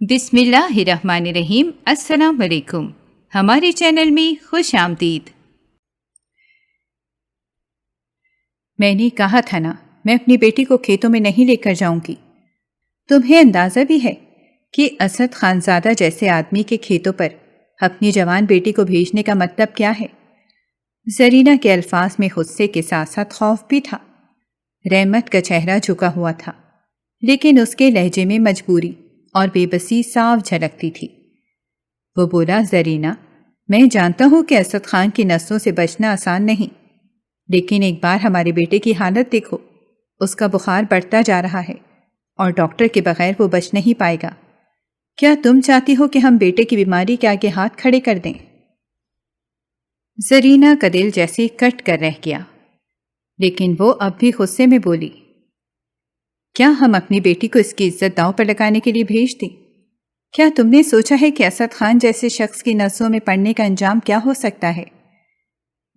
بسم اللہ الرحمن الرحیم۔ السلام علیکم، ہمارے چینل میں خوش آمدید۔ میں نے کہا تھا نا، میں اپنی بیٹی کو کھیتوں میں نہیں لے کر جاؤں گی۔ تمہیں اندازہ بھی ہے کہ اسد خانزادہ جیسے آدمی کے کھیتوں پر اپنی جوان بیٹی کو بھیجنے کا مطلب کیا ہے؟ زرینہ کے الفاظ میں غصے کے ساتھ ساتھ خوف بھی تھا۔ رحمت کا چہرہ جھکا ہوا تھا، لیکن اس کے لہجے میں مجبوری اور بے بسی صاف جھلکتی تھی۔ وہ بولا، زرینہ، میں جانتا ہوں کہ اسد خان کی نسلوں سے بچنا آسان نہیں، لیکن ایک بار ہمارے بیٹے کی حالت دیکھو، اس کا بخار بڑھتا جا رہا ہے اور ڈاکٹر کے بغیر وہ بچ نہیں پائے گا۔ کیا تم چاہتی ہو کہ ہم بیٹے کی بیماری کے آگے ہاتھ کھڑے کر دیں؟ زرینہ کا دل جیسے کٹ کر رہ گیا، لیکن وہ اب بھی غصے میں بولی، کیا ہم اپنی بیٹی کو اس کی عزت داؤ پر لگانے کے لیے بھیج دیں؟ کیا تم نے سوچا ہے کہ اسد خان جیسے شخص کی نسوں میں پڑنے کا انجام کیا ہو سکتا ہے؟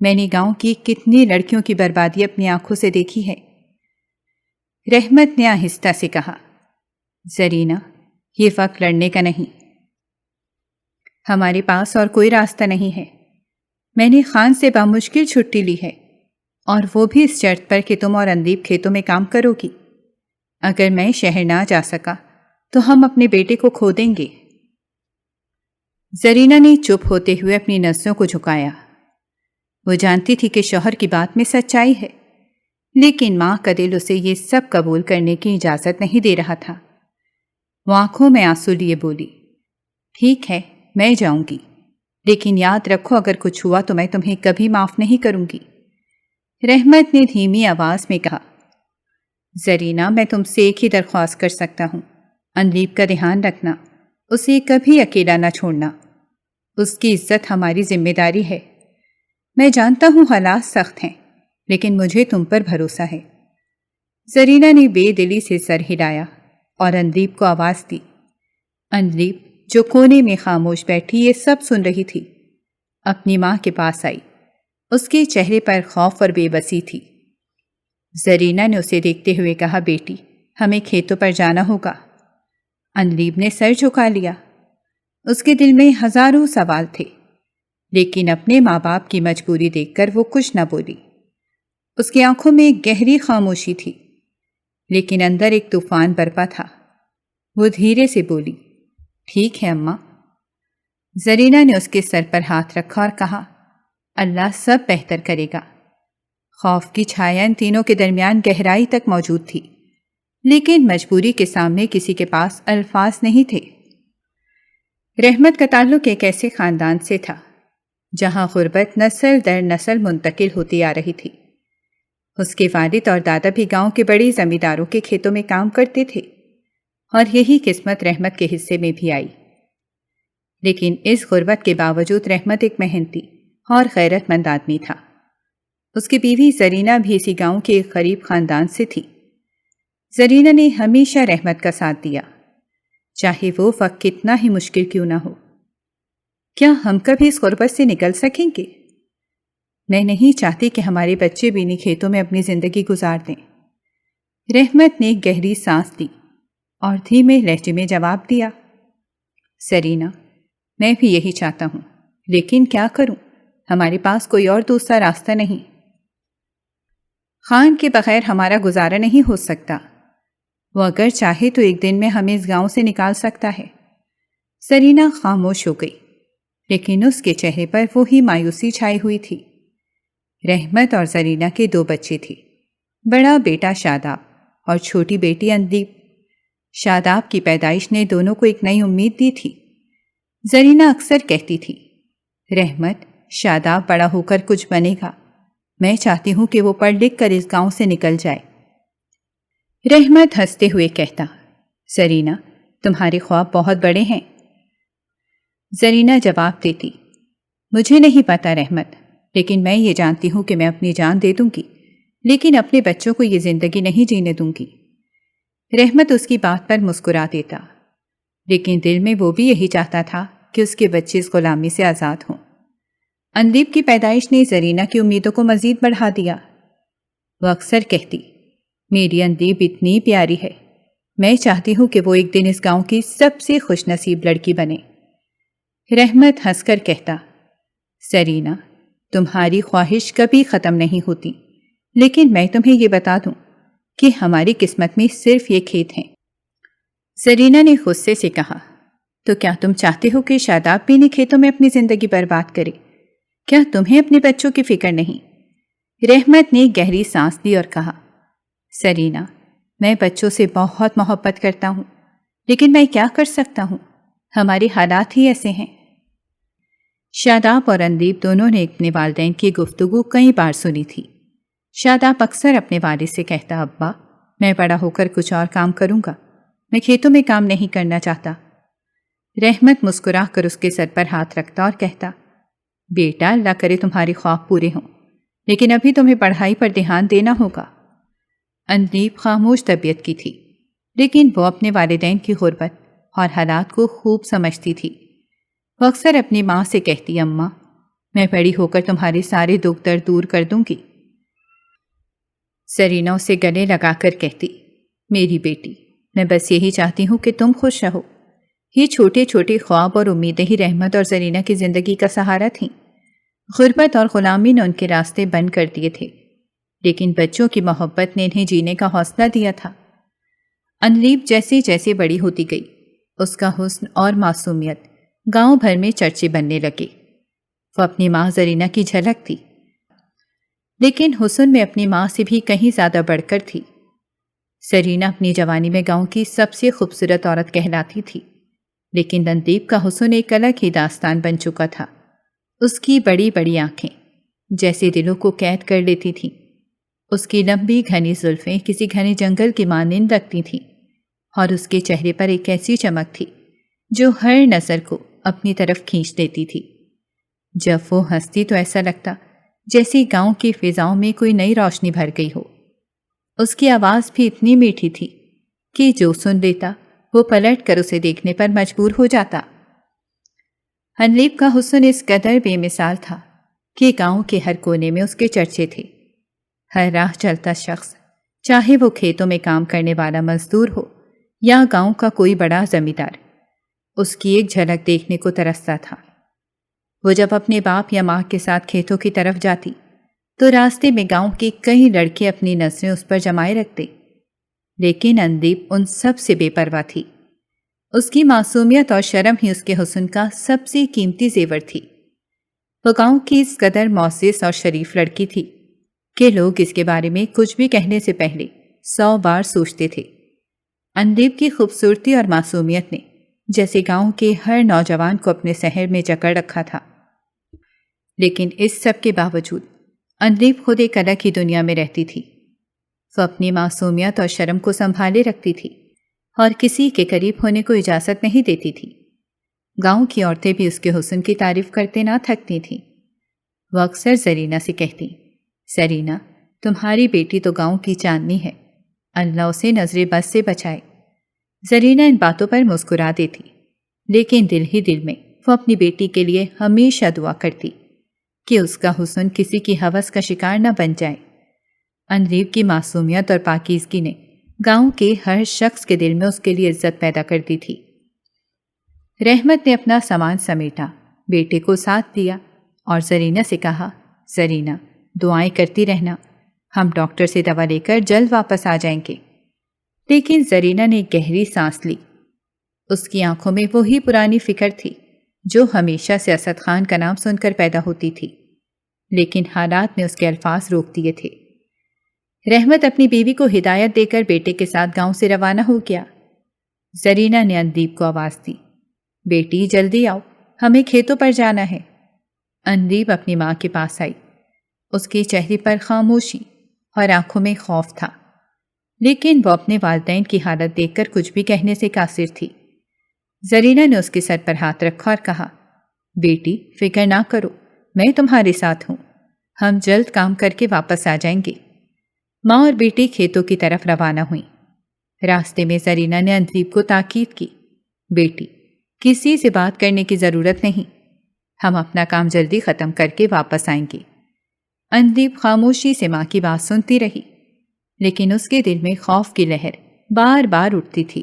میں نے گاؤں کی کتنی لڑکیوں کی بربادی اپنی آنکھوں سے دیکھی ہے۔ رحمت نے آہستہ سے کہا، زرینہ، یہ وقت لڑنے کا نہیں، ہمارے پاس اور کوئی راستہ نہیں ہے۔ میں نے خان سے بامشکل چھٹی لی ہے، اور وہ بھی اس شرط پر کہ تم اور اندیب کھیتوں میں کام کرو گی۔ اگر میں شہر نہ جا سکا تو ہم اپنے بیٹے کو کھو دیں گے۔ زرینہ نے چپ ہوتے ہوئے اپنی نسوں کو جھکایا۔ وہ جانتی تھی کہ شوہر کی بات میں سچائی ہے، لیکن ماں کا دل اسے یہ سب قبول کرنے کی اجازت نہیں دے رہا تھا۔ وہ آنکھوں میں آنسو لیے بولی، ٹھیک ہے، میں جاؤں گی، لیکن یاد رکھو اگر کچھ ہوا تو میں تمہیں کبھی معاف نہیں کروں گی۔ رحمت نے دھیمی آواز میں کہا، زرینہ، میں تم سے ایک ہی درخواست کر سکتا ہوں، اندیب کا دھیان رکھنا، اسے کبھی اکیلا نہ چھوڑنا، اس کی عزت ہماری ذمہ داری ہے۔ میں جانتا ہوں حالات سخت ہیں، لیکن مجھے تم پر بھروسہ ہے۔ زرینہ نے بے دلی سے سر ہلایا اور اندیب کو آواز دی۔ اندیب، جو کونے میں خاموش بیٹھی یہ سب سن رہی تھی، اپنی ماں کے پاس آئی۔ اس کے چہرے پر خوف اور بے بسی تھی۔ زرینہ نے اسے دیکھتے ہوئے کہا، بیٹی، ہمیں کھیتوں پر جانا ہوگا۔ اندیب نے سر جھکا لیا۔ اس کے دل میں ہزاروں سوال تھے، لیکن اپنے ماں باپ کی مجبوری دیکھ کر وہ کچھ نہ بولی۔ اس کی آنکھوں میں ایک گہری خاموشی تھی، لیکن اندر ایک طوفان برپا تھا۔ وہ دھیرے سے بولی، ٹھیک ہے اماں۔ زرینہ نے اس کے سر پر ہاتھ رکھا اور کہا، اللہ سب بہتر کرے گا۔ خوف کی چھایا ان تینوں کے درمیان گہرائی تک موجود تھی، لیکن مجبوری کے سامنے کسی کے پاس الفاظ نہیں تھے۔ رحمت کا تعلق ایک ایسے خاندان سے تھا جہاں غربت نسل در نسل منتقل ہوتی آ رہی تھی۔ اس کے والد اور دادا بھی گاؤں کے بڑے زمینداروں کے کھیتوں میں کام کرتے تھے، اور یہی قسمت رحمت کے حصے میں بھی آئی۔ لیکن اس غربت کے باوجود رحمت ایک محنتی اور غیرت مند آدمی تھا۔ اس کی بیوی زرینہ بھی اسی گاؤں کے ایک غریب خاندان سے تھی۔ زرینہ نے ہمیشہ رحمت کا ساتھ دیا، چاہے وہ وقت کتنا ہی مشکل کیوں نہ ہو۔ کیا ہم کبھی اس غربت سے نکل سکیں گے؟ میں نہیں چاہتی کہ ہمارے بچے بھی انہیں کھیتوں میں اپنی زندگی گزار دیں۔ رحمت نے گہری سانس لی اور دھیمے لہجے میں جواب دیا، زرینہ، میں بھی یہی چاہتا ہوں، لیکن کیا کروں؟ ہمارے پاس کوئی اور دوسرا راستہ نہیں۔ خان کے بغیر ہمارا گزارا نہیں ہو سکتا۔ وہ اگر چاہے تو ایک دن میں ہمیں اس گاؤں سے نکال سکتا ہے۔ زرینہ خاموش ہو گئی، لیکن اس کے چہرے پر وہی مایوسی چھائی ہوئی تھی۔ رحمت اور زرینہ کے دو بچے تھے، بڑا بیٹا شاداب اور چھوٹی بیٹی اندیب۔ شاداب کی پیدائش نے دونوں کو ایک نئی امید دی تھی۔ زرینہ اکثر کہتی تھی، رحمت، شاداب بڑا ہو کر کچھ بنے گا، میں چاہتی ہوں کہ وہ پڑھ لکھ کر اس گاؤں سے نکل جائے۔ رحمت ہنستے ہوئے کہتا، زرینہ، تمہارے خواب بہت بڑے ہیں۔ زرینہ جواب دیتی، مجھے نہیں پتا رحمت، لیکن میں یہ جانتی ہوں کہ میں اپنی جان دے دوں گی، لیکن اپنے بچوں کو یہ زندگی نہیں جینے دوں گی۔ رحمت اس کی بات پر مسکرا دیتا، لیکن دل میں وہ بھی یہی چاہتا تھا کہ اس کے بچے اس غلامی سے آزاد ہوں۔ اندیب کی پیدائش نے زرینہ کی امیدوں کو مزید بڑھا دیا۔ وہ اکثر کہتی، میری اندیب اتنی پیاری ہے، میں چاہتی ہوں کہ وہ ایک دن اس گاؤں کی سب سے خوش نصیب لڑکی بنے۔ رحمت ہنس کر کہتا، سرینا، تمہاری خواہش کبھی ختم نہیں ہوتی، لیکن میں تمہیں یہ بتا دوں کہ ہماری قسمت میں صرف یہ کھیت ہیں۔ سرینا نے غصے سے کہا، تو کیا تم چاہتے ہو کہ شاداب بھی انہیں کھیتوں میں اپنی زندگی برباد کرے؟ کیا تمہیں اپنے بچوں کی فکر نہیں؟ رحمت نے گہری سانس لی اور کہا، سرینا، میں بچوں سے بہت محبت کرتا ہوں، لیکن میں کیا کر سکتا ہوں، ہمارے حالات ہی ایسے ہیں۔ شاداب اور اندیپ دونوں نے اپنے والدین کی گفتگو کئی بار سنی تھی۔ شاداب اکثر اپنے والد سے کہتا، ابا، میں بڑا ہو کر کچھ اور کام کروں گا، میں کھیتوں میں کام نہیں کرنا چاہتا۔ رحمت مسکرا کر اس کے سر پر ہاتھ رکھتا اور کہتا، بیٹا، اللہ کرے تمہارے خواب پورے ہوں، لیکن ابھی تمہیں پڑھائی پر دھیان دینا ہوگا۔ اندیپ خاموش طبیعت کی تھی، لیکن وہ اپنے والدین کی غربت اور حالات کو خوب سمجھتی تھی۔ وہ اکثر اپنی ماں سے کہتی، اماں، میں بڑی ہو کر تمہارے سارے دکھ درد دور کر دوں گی۔ سرینا اسے گلے لگا کر کہتی، میری بیٹی، میں بس یہی چاہتی ہوں کہ تم خوش رہو۔ یہ چھوٹے چھوٹے خواب اور امیدیں ہی رحمت اور سرینا کی زندگی کا سہارا تھیں۔ غربت اور غلامی نے ان کے راستے بند کر دیے تھے، لیکن بچوں کی محبت نے انہیں جینے کا حوصلہ دیا تھا۔ اندیپ جیسے جیسے بڑی ہوتی گئی، اس کا حسن اور معصومیت گاؤں بھر میں چرچے بننے لگے۔ وہ اپنی ماں زرینہ کی جھلک تھی، لیکن حسن میں اپنی ماں سے بھی کہیں زیادہ بڑھ کر تھی۔ سرینا اپنی جوانی میں گاؤں کی سب سے خوبصورت عورت کہلاتی تھی، لیکن اندیپ کا حسن ایک الگ ہی داستان بن چکا تھا۔ اس کی بڑی بڑی آنکھیں جیسے دلوں کو قید کر لیتی تھیں۔ اس کی لمبی گھنی زلفیں کسی گھنے جنگل کی مانند لگتی تھیں، اور اس کے چہرے پر ایک ایسی چمک تھی جو ہر نظر کو اپنی طرف کھینچ لیتی تھی۔ جب وہ ہنستی تو ایسا لگتا جیسے گاؤں کی فضاؤں میں کوئی نئی روشنی بھر گئی ہو۔ اس کی آواز بھی اتنی میٹھی تھی کہ جو سن لیتا وہ پلٹ کر اسے دیکھنے پر مجبور ہو جاتا۔ اندیپ کا حسن اس قدر بے مثال تھا کہ گاؤں کے ہر کونے میں اس کے چرچے تھے۔ ہر راہ چلتا شخص، چاہے وہ کھیتوں میں کام کرنے والا مزدور ہو یا گاؤں کا کوئی بڑا زمیندار، اس کی ایک جھلک دیکھنے کو ترستا تھا۔ وہ جب اپنے باپ یا ماں کے ساتھ کھیتوں کی طرف جاتی تو راستے میں گاؤں کے کئی لڑکے اپنی نظریں اس پر جمائے رکھتے، لیکن اندیپ ان سب سے بے پرواہ تھی۔ اس کی معصومیت اور شرم ہی اس کے حسن کا سب سے قیمتی زیور تھی۔ وہ گاؤں کی اس قدر معزز اور شریف لڑکی تھی کہ لوگ اس کے بارے میں کچھ بھی کہنے سے پہلے 100 بار سوچتے تھے۔ اندیپ کی خوبصورتی اور معصومیت نے جیسے گاؤں کے ہر نوجوان کو اپنے سحر میں جکڑ رکھا تھا، لیکن اس سب کے باوجود اندیپ خود ایک الگ ہی دنیا میں رہتی تھی۔ وہ اپنی معصومیت اور شرم کو سنبھالے رکھتی تھی اور کسی کے قریب ہونے کو اجازت نہیں دیتی تھی۔ گاؤں کی عورتیں بھی اس کے حسن کی تعریف کرتے نہ تھکتی تھیں۔ وہ اکثر زرینہ سے کہتی، سرینا، تمہاری بیٹی تو گاؤں کی چاندنی ہے، اللہ اسے نظر بد سے بچائے۔ زرینہ ان باتوں پر مسکرا دیتی، لیکن دل ہی دل میں وہ اپنی بیٹی کے لیے ہمیشہ دعا کرتی کہ اس کا حسن کسی کی ہوس کا شکار نہ بن جائے۔ اندیپ کی معصومیت اور پاکیزگی نے گاؤں کے ہر شخص کے دل میں اس کے لیے عزت پیدا کرتی تھی۔ رحمت نے اپنا سامان سمیٹا، بیٹے کو ساتھ دیا اور زرینہ سے کہا، زرینہ، دعائیں کرتی رہنا، ہم ڈاکٹر سے دوا لے کر جلد واپس آ جائیں گے۔ لیکن زرینہ نے گہری سانس لی۔ اس کی آنکھوں میں وہی پرانی فکر تھی جو ہمیشہ سے اسد خان کا نام سن کر پیدا ہوتی تھی، لیکن حالات نے اس کے الفاظ روک دیے تھے۔ رحمت اپنی بیوی کو ہدایت دے کر بیٹے کے ساتھ گاؤں سے روانہ ہو گیا۔ زرینہ نے اندیپ کو آواز دی، بیٹی جلدی آؤ، ہمیں کھیتوں پر جانا ہے۔ اندیپ اپنی ماں کے پاس آئی۔ اس کے چہرے پر خاموشی اور آنکھوں میں خوف تھا، لیکن وہ اپنے والدین کی حالت دیکھ کر کچھ بھی کہنے سے قاصر تھی۔ زرینہ نے اس کے سر پر ہاتھ رکھا اور کہا، بیٹی فکر نہ کرو، میں تمہارے ساتھ ہوں، ہم جلد کام کر کے واپس آ جائیں گے۔ ماں اور بیٹی کھیتوں کی طرف روانہ ہوئیں۔ راستے میں زرینہ نے اندیپ کو تاکید کی، بیٹی کسی سے بات کرنے کی ضرورت نہیں، ہم اپنا کام جلدی ختم کر کے واپس آئیں گے۔ اندیپ خاموشی سے ماں کی بات سنتی رہی، لیکن اس کے دل میں خوف کی لہر بار بار اٹھتی تھی۔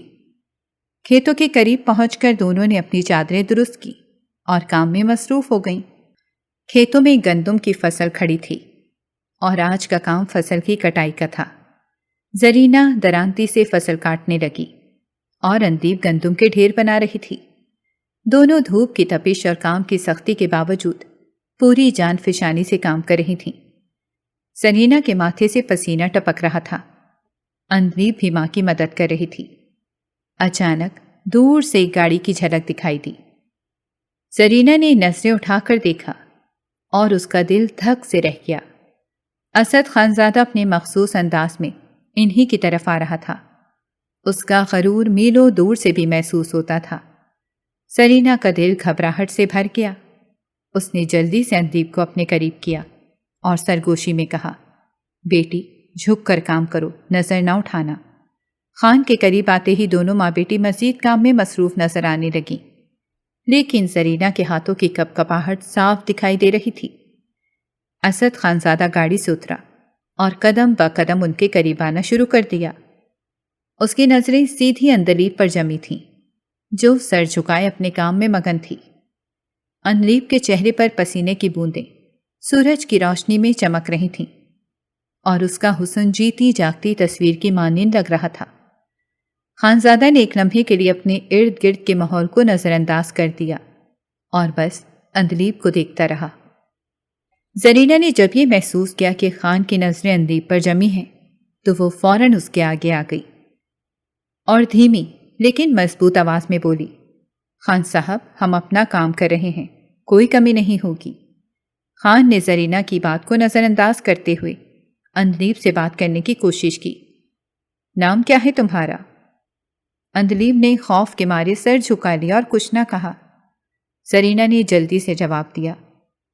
کھیتوں کے قریب پہنچ کر دونوں نے اپنی چادریں درست کی اور کام میں مصروف ہو گئیں۔ کھیتوں میں گندم کی فصل کھڑی تھی اور آج کا کام فصل کی کٹائی کا تھا۔ زرینہ درانتی سے فصل کاٹنے لگی اور اندیب گندم کے ڈھیر بنا رہی تھی۔ دونوں دھوپ کی تپش اور کام کی سختی کے باوجود پوری جان فشانی سے کام کر رہی تھیں۔ زرینہ کے ماتھے سے پسینہ ٹپک رہا تھا۔ اندیب بھی ماں کی مدد کر رہی تھی۔ اچانک دور سے ایک گاڑی کی جھلک دکھائی دی۔ زرینہ نے نظریں اٹھا کر دیکھا اور اس کا دل دھک سے رہ گیا۔ اسد خانزادہ اپنے مخصوص انداز میں انہی کی طرف آ رہا تھا۔ اس کا غرور میلوں دور سے بھی محسوس ہوتا تھا۔ زرینہ کا دل گھبراہٹ سے بھر گیا۔ اس نے جلدی سے اندیب کو اپنے قریب کیا اور سرگوشی میں کہا، بیٹی جھک کر کام کرو، نظر نہ اٹھانا۔ خان کے قریب آتے ہی دونوں ماں بیٹی مزید کام میں مصروف نظر آنے لگیں، لیکن زرینہ کے ہاتھوں کی کپ کپاہٹ صاف دکھائی دے رہی تھی۔ اسد خانزادہ گاڑی سے اترا اور قدم بہ قدم ان کے قریب آنا شروع کر دیا۔ اس کی نظریں سیدھی اندلیب پر جمی تھیں، جو سر جھکائے اپنے کام میں مگن تھی۔ اندلیب کے چہرے پر پسینے کی بوندیں سورج کی روشنی میں چمک رہی تھیں اور اس کا حسن جیتی جاگتی تصویر کی مانند لگ رہا تھا۔ خانزادہ نے ایک لمحے کے لیے اپنے ارد گرد کے ماحول کو نظر انداز کر دیا اور بس اندلیب کو دیکھتا رہا۔ زرینہ نے جب یہ محسوس کیا کہ خان کی نظریں اندلیب پر جمی ہیں تو وہ فوراً اس کے آگے آ گئی اور دھیمی لیکن مضبوط آواز میں بولی، خان صاحب ہم اپنا کام کر رہے ہیں، کوئی کمی نہیں ہوگی۔ خان نے زرینہ کی بات کو نظر انداز کرتے ہوئے اندلیب سے بات کرنے کی کوشش کی۔ نام کیا ہے تمہارا؟ اندلیب نے خوف کے مارے سر جھکا لیا اور کچھ نہ کہا۔ زرینہ نے جلدی سے جواب دیا،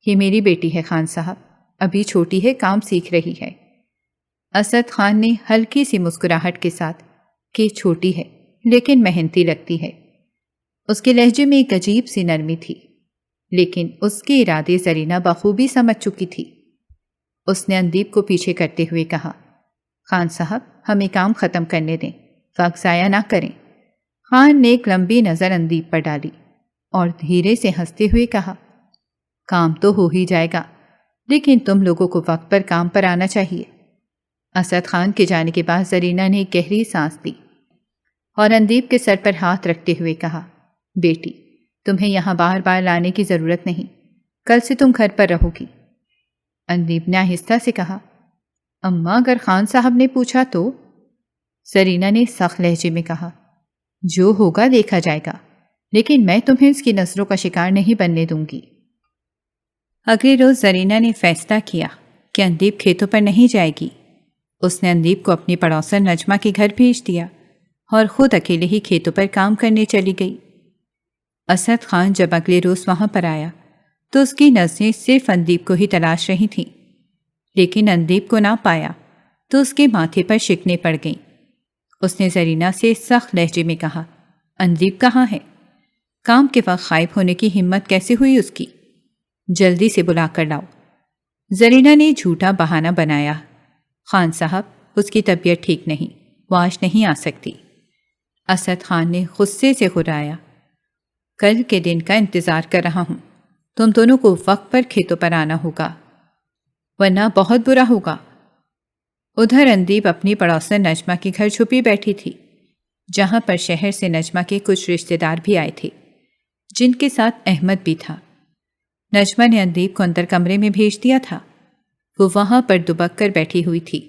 یہ میری بیٹی ہے خان صاحب، ابھی چھوٹی ہے، کام سیکھ رہی ہے۔ اسد خان نے ہلکی سی مسکراہٹ کے ساتھ کہ چھوٹی ہے لیکن محنتی لگتی ہے۔ اس کے لہجے میں ایک عجیب سی نرمی تھی، لیکن اس کے ارادے زرینہ بخوبی سمجھ چکی تھی۔ اس نے اندیب کو پیچھے کرتے ہوئے کہا، خان صاحب ہمیں کام ختم کرنے دیں، وقت ضائع نہ کریں۔ خان نے ایک لمبی نظر اندیب پر ڈالی اور دھیرے سے ہنستے ہوئے کہا، کام تو ہو ہی جائے گا، لیکن تم لوگوں کو وقت پر کام پر آنا چاہیے۔ اسد خان کے جانے کے بعد زرینہ نے ایک گہری سانس لی اور اندیب کے سر پر ہاتھ رکھتے ہوئے کہا، بیٹی تمہیں یہاں بار بار لانے کی ضرورت نہیں، کل سے تم گھر پر رہو گی۔ اندیب نے آہستہ سے کہا، اماں اگر خان صاحب نے پوچھا تو؟ زرینہ نے سخت لہجے میں کہا، جو ہوگا دیکھا جائے گا، لیکن میں تمہیں اس کی نظروں کا شکار نہیں بننے دوں گی۔ اگلے روز زرینہ نے فیصلہ کیا کہ اندیب کھیتوں پر نہیں جائے گی۔ اس نے اندیب کو اپنی پڑوسن نجمہ کے گھر بھیج دیا اور خود اکیلے ہی کھیتوں پر کام کرنے چلی گئی۔ اسد خان جب اگلے روز وہاں پر آیا تو اس کی نظریں صرف اندیب کو ہی تلاش رہی تھیں، لیکن اندیب کو نہ پایا تو اس کے ماتھے پر شکنیں پڑ گئیں۔ اس نے زرینہ سے سخت لہجے میں کہا، اندیب کہاں ہے؟ کام کے وقت غائب ہونے کی ہمت کیسے ہوئی اس کی؟ جلدی سے بلا کر لاؤ۔ زرینہ نے جھوٹا بہانہ بنایا، خان صاحب اس کی طبیعت ٹھیک نہیں، وہ آج نہیں آ سکتی۔ اسد خان نے غصے سے غرایا، کل کے دن کا انتظار کر رہا ہوں، تم دونوں کو وقت پر کھیتوں پر آنا ہوگا ورنہ بہت برا ہوگا۔ ادھر اندیب اپنی پڑوسن نجمہ کے گھر چھپی بیٹھی تھی، جہاں پر شہر سے نجمہ کے کچھ رشتہ دار بھی آئے تھے، جن کے ساتھ احمد بھی تھا۔ نجمہ نے اندیب کو اندر کمرے میں بھیج دیا تھا، وہ وہاں پر دبک کر بیٹھی ہوئی تھی۔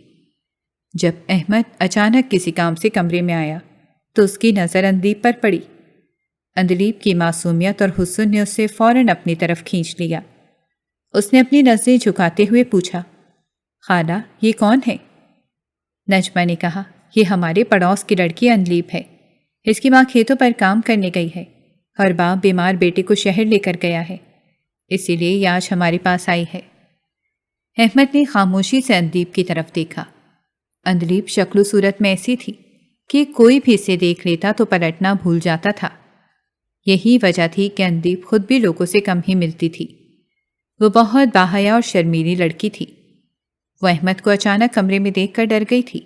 جب احمد اچانک کسی کام سے کمرے میں آیا تو اس کی نظر اندیب پر پڑی۔ اندلیب کی معصومیت اور حسن نے اسے فوراً اپنی طرف کھینچ لیا۔ اس نے اپنی نظریں جھکاتے ہوئے پوچھا، خالہ یہ کون ہے؟ نجمہ نے کہا، یہ ہمارے پڑوس کی لڑکی اندلیب ہے، اس کی ماں کھیتوں پر کام کرنے گئی ہے اور باپ بیمار بیٹے کو شہر لے کر گیا ہے، اسی لیے یہ آج ہمارے پاس آئی ہے۔ احمد نے خاموشی سے اندلیب کی طرف دیکھا۔ اندلیب شکل و صورت میں ایسی تھی کہ کوئی بھی اسے دیکھ لیتا تو پلٹنا بھول جاتا تھا۔ یہی وجہ تھی کہ اندلیب خود بھی لوگوں سے کم ہی ملتی تھی۔ وہ بہت باحیا اور شرمیلی لڑکی تھی۔ وہ احمد کو اچانک کمرے میں دیکھ کر ڈر گئی تھی،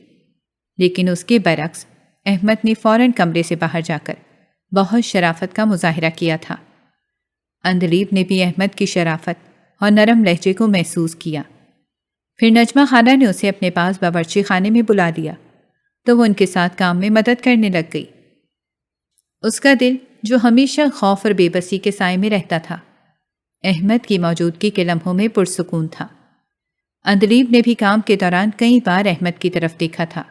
لیکن اس کے برعکس احمد نے فوراً کمرے سے باہر جا کر بہت شرافت کا مظاہرہ کیا تھا۔ اندلیب نے بھی احمد کی شرافت اور نرم لہجے کو محسوس کیا۔ پھر نجمہ خالہ نے اسے اپنے پاس باورچی خانے میں بلا لیا تو وہ ان کے ساتھ کام میں مدد کرنے لگ گئی۔ اس کا دل جو ہمیشہ خوف اور بے بسی کے سائے میں رہتا تھا، احمد کی موجودگی کے لمحوں میں پرسکون تھا۔ اندلیب نے بھی کام کے دوران کئی بار احمد کی طرف دیکھا تھا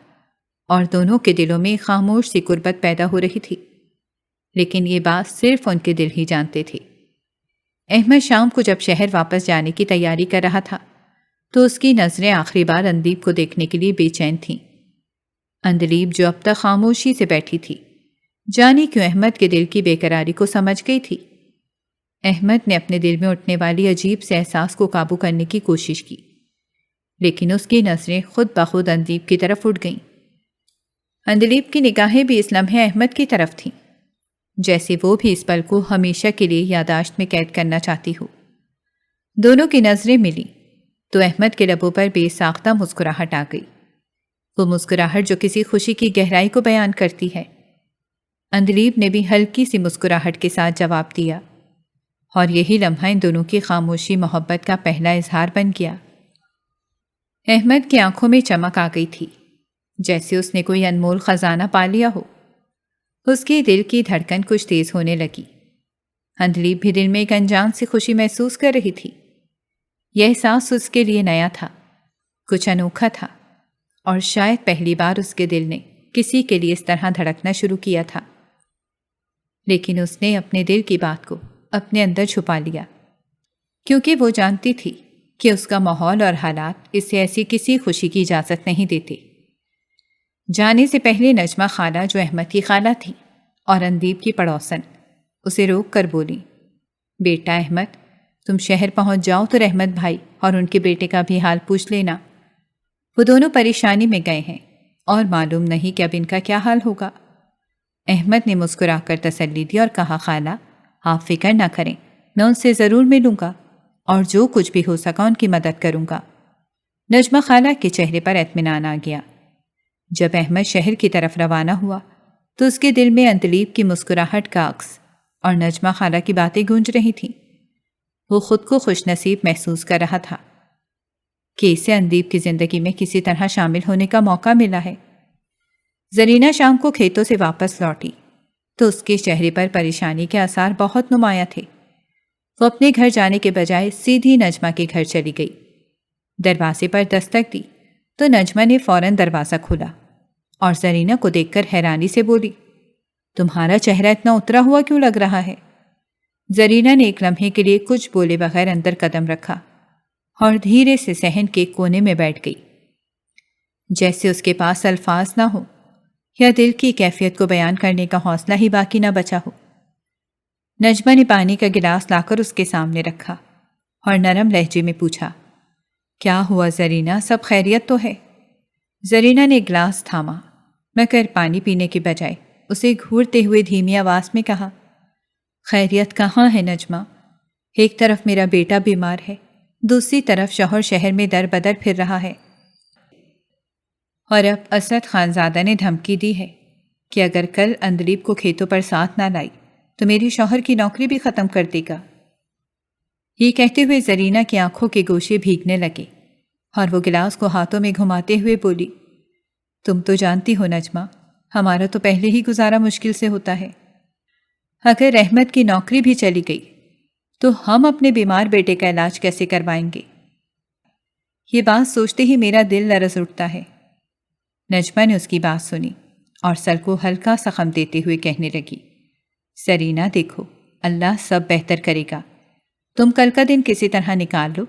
اور دونوں کے دلوں میں خاموش سی قربت پیدا ہو رہی تھی، لیکن یہ بات صرف ان کے دل ہی جانتے تھے۔ احمد شام کو جب شہر واپس جانے کی تیاری کر رہا تھا تو اس کی نظریں آخری بار اندلیب کو دیکھنے کے لیے بے چین تھیں۔ اندلیب جو اب تک خاموشی سے بیٹھی تھی، جانے کیوں احمد کے دل کی بے قراری کو سمجھ گئی تھی۔ احمد نے اپنے دل میں اٹھنے والی عجیب سے احساس کو قابو کرنے کی کوشش کی، لیکن اس کی نظریں خود بخود اندلیب کی طرف اٹھ گئیں۔ اندلیب کی نگاہیں بھی اس لمحے احمد کی طرف تھیں، جیسے وہ بھی اس پل کو ہمیشہ کے لیے یادداشت میں قید کرنا چاہتی ہو۔ دونوں کی نظریں ملیں تو احمد کے لبوں پر بے ساختہ مسکراہٹ آ گئی، وہ مسکراہٹ جو کسی خوشی کی گہرائی کو بیان کرتی ہے۔ اندلیب نے بھی ہلکی سی مسکراہٹ کے ساتھ جواب دیا، اور یہی لمحہ ان دونوں کی خاموشی محبت کا پہلا اظہار بن گیا۔ احمد کی آنکھوں میں چمک آ گئی تھی، جیسے اس نے کوئی انمول خزانہ پا لیا ہو۔ اس کی دل کی دھڑکن کچھ تیز ہونے لگی۔ اندلیب بھی دل میں ایک انجان سی خوشی محسوس کر رہی تھی۔ یہ احساس اس کے لیے نیا تھا، کچھ انوکھا تھا، اور شاید پہلی بار اس کے دل نے کسی کے لیے اس طرح دھڑکنا شروع کیا تھا۔ لیکن اس نے اپنے دل کی بات کو اپنے اندر چھپا لیا، کیونکہ وہ جانتی تھی کہ اس کا ماحول اور حالات اسے ایسی کسی خوشی کی اجازت نہیں دیتے۔ جانے سے پہلے نجمہ خالہ جو احمد کی خالہ تھی اور اندلیب کی پڑوسن، اسے روک کر بولی، بیٹا احمد، تم شہر پہنچ جاؤ تو رحمت بھائی اور ان کے بیٹے کا بھی حال پوچھ لینا۔ وہ دونوں پریشانی میں گئے ہیں اور معلوم نہیں کہ اب ان کا کیا حال ہوگا۔ احمد نے مسکرا کر تسلی دی اور کہا، خالہ آپ فکر نہ کریں، میں ان سے ضرور ملوں گا اور جو کچھ بھی ہو سکا ان کی مدد کروں گا۔ نجمہ خالہ کے چہرے پر اطمینان آ گیا۔ جب احمد شہر کی طرف روانہ ہوا تو اس کے دل میں اندلیب کی مسکراہٹ کا عکس اور نجمہ خالہ کی باتیں گونج رہی تھیں۔ وہ خود کو خوش نصیب محسوس کر رہا تھا کہ اسے اندلیب کی زندگی میں کسی طرح شامل ہونے کا موقع ملا ہے۔ زرینہ شام کو کھیتوں سے واپس لوٹی تو اس کے چہرے پر پریشانی کے آثار بہت نمایاں تھے۔ وہ اپنے گھر جانے کے بجائے سیدھی نجمہ کے گھر چلی گئی۔ دروازے پر دستک دی تو نجمہ نے فوراً دروازہ کھولا اور زرینہ کو دیکھ کر حیرانی سے بولی، تمہارا چہرہ اتنا اترا ہوا کیوں لگ رہا ہے؟ زرینہ نے ایک لمحے کے لیے کچھ بولے بغیر اندر قدم رکھا اور دھیرے سے صحن کے کونے میں بیٹھ گئی، جیسے اس کے پاس الفاظ نہ ہو یا دل کی کیفیت کو بیان کرنے کا حوصلہ ہی باقی نہ بچا ہو۔ نجمہ نے پانی کا گلاس لا کر اس کے سامنے رکھا اور نرم لہجے میں پوچھا، کیا ہوا زرینہ، سب خیریت تو ہے؟ زرینہ نے گلاس تھاما مگر پانی پینے کے بجائے اسے گھورتے ہوئے دھیمی آواز میں کہا، خیریت کہاں ہے نجمہ؟ ایک طرف میرا بیٹا بیمار ہے، دوسری طرف شوہر شہر میں در بدر پھر رہا ہے، اور اب اسد خانزادہ نے دھمکی دی ہے کہ اگر کل اندلیب کو کھیتوں پر ساتھ نہ لائی تو میری شوہر کی نوکری بھی ختم کر دے گا۔ یہ کہتے ہوئے زرینہ کی آنکھوں کے گوشے بھیگنے لگے اور وہ گلاس کو ہاتھوں میں گھماتے ہوئے بولی، تم تو جانتی ہو نجمہ، ہمارا تو پہلے ہی گزارا مشکل سے ہوتا ہے۔ اگر رحمت کی نوکری بھی چلی گئی تو ہم اپنے بیمار بیٹے کا علاج کیسے کروائیں گے؟ یہ بات سوچتے ہی میرا دل لرز اٹھتا ہے۔ نجمہ نے اس کی بات سنی اور سر کو ہلکا سا خم دیتے ہوئے کہنے لگی، زرینہ دیکھو، اللہ سب بہتر کرے گا، تم کل کا دن کسی طرح نکال لو،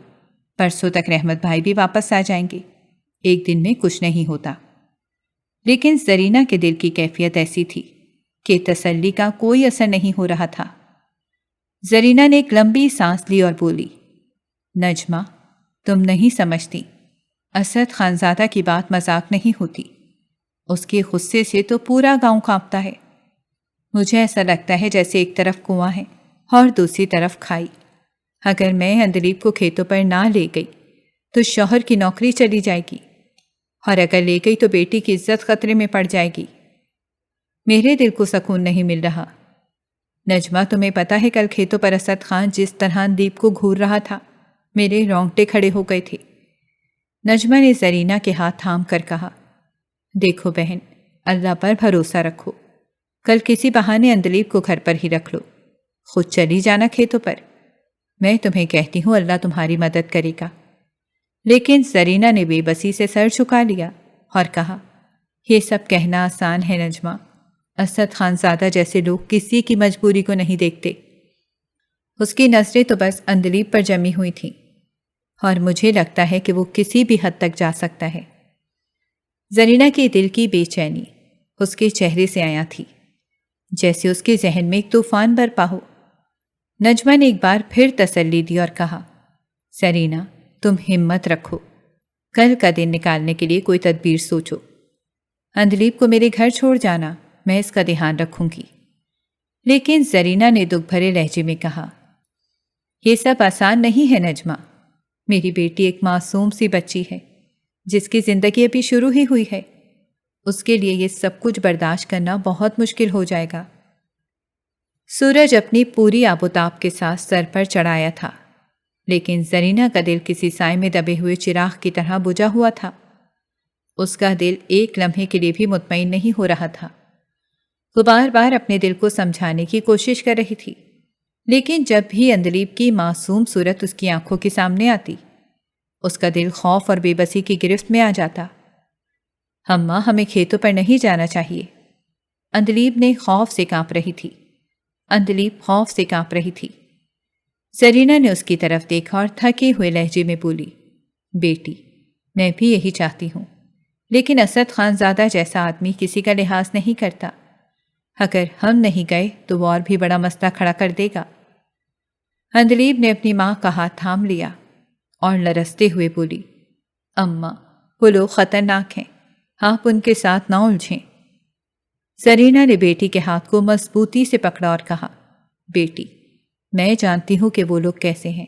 پرسوں تک رحمت بھائی بھی واپس آ جائیں گے، ایک دن میں کچھ نہیں ہوتا۔ لیکن زرینہ کے دل کی کیفیت ایسی تھی کہ تسلی کا کوئی اثر نہیں ہو رہا تھا۔ زرینہ نے ایک لمبی سانس لی اور بولی، نجمہ تم نہیں سمجھتی، اسد خانزادہ کی بات مذاق نہیں ہوتی، اس کے غصے سے تو پورا گاؤں کانپتا ہے۔ مجھے ایسا لگتا ہے جیسے ایک طرف کنواں ہے اور دوسری طرف کھائی۔ اگر میں اندلیب کو کھیتوں پر نہ لے گئی تو شوہر کی نوکری چلی جائے گی، اور اگر لے گئی تو بیٹی کی عزت خطرے میں پڑ جائے گی۔ میرے دل کو سکون نہیں مل رہا۔ نجمہ تمہیں پتا ہے کل کھیتوں پر اسد خان جس طرح اندلیب کو گھور رہا تھا، میرے رونگٹے کھڑے ہو گئے تھے۔ نجمہ نے زرینہ کے ہاتھ تھام کر کہا، دیکھو بہن، اللہ پر بھروسہ رکھو، کل کسی بہانے اندلیب کو گھر پر ہی رکھ لو، خود چلی جانا کھیتوں پر، میں تمہیں کہتی ہوں اللہ تمہاری مدد کرے گا۔ لیکن زرینہ نے بے بسی سے سر جھکا لیا اور کہا، یہ سب کہنا آسان ہے نجمہ، اسد خان زادہ جیسے لوگ کسی کی مجبوری کو نہیں دیکھتے۔ اس کی نظریں تو بس اندلیب پر جمی ہوئی تھیں، اور مجھے لگتا ہے کہ وہ کسی بھی حد تک جا سکتا ہے۔ زرینہ کے دل کی بے چینی اس کے چہرے سے آیا تھی، جیسے اس کے ذہن میں ایک طوفان برپا ہو۔ نجمہ نے ایک بار پھر تسلی دی اور کہا، زرینہ تم ہمت رکھو، کل کا دن نکالنے کے لیے کوئی تدبیر سوچو۔ اندلیب کو میرے گھر چھوڑ جانا، میں اس کا دھیان رکھوں گی۔ لیکن زرینہ نے دکھ بھرے لہجے میں کہا، یہ سب آسان نہیں ہے نجمہ، میری بیٹی ایک معصوم سی بچی ہے جس کی زندگی ابھی شروع ہی ہوئی ہے، اس کے لیے یہ سب کچھ برداشت کرنا بہت مشکل ہو جائے گا۔ سورج اپنی پوری آب و تاب کے ساتھ سر پر چڑھایا تھا، لیکن زرینہ کا دل کسی سائے میں دبے ہوئے چراغ کی طرح بجھا ہوا تھا۔ اس کا دل ایک لمحے کے لیے بھی مطمئن نہیں ہو رہا تھا۔ وہ بار بار اپنے دل کو سمجھانے کی کوشش کر رہی تھی، لیکن جب بھی اندلیب کی معصوم صورت اس کی آنکھوں کے سامنے آتی، اس کا دل خوف اور بے بسی کی گرفت میں آ جاتا۔ اماں، ہمیں کھیتوں پر نہیں جانا چاہیے۔ اندلیب نے خوف سے کانپ رہی تھی۔ اندلیب خوف سے کانپ رہی تھی۔ زرینہ نے اس کی طرف دیکھا اور تھکے ہوئے لہجے میں بولی، بیٹی، میں بھی یہی چاہتی ہوں، لیکن اسد خان زادہ جیسا آدمی کسی کا لحاظ نہیں کرتا۔ اگر ہم نہیں گئے تو وہ اور بھی بڑا مسئلہ کھڑا کر دے گا۔ اندلیب نے اپنی ماں کا ہاتھ تھام لیا اور لرزتے ہوئے بولی، اماں، وہ لوگ خطرناک ہیں، آپ ان کے ساتھ نہ الجھیں۔ زرینہ نے بیٹی کے ہاتھ کو مضبوطی سے پکڑا اور کہا، بیٹی، میں جانتی ہوں کہ وہ لوگ کیسے ہیں،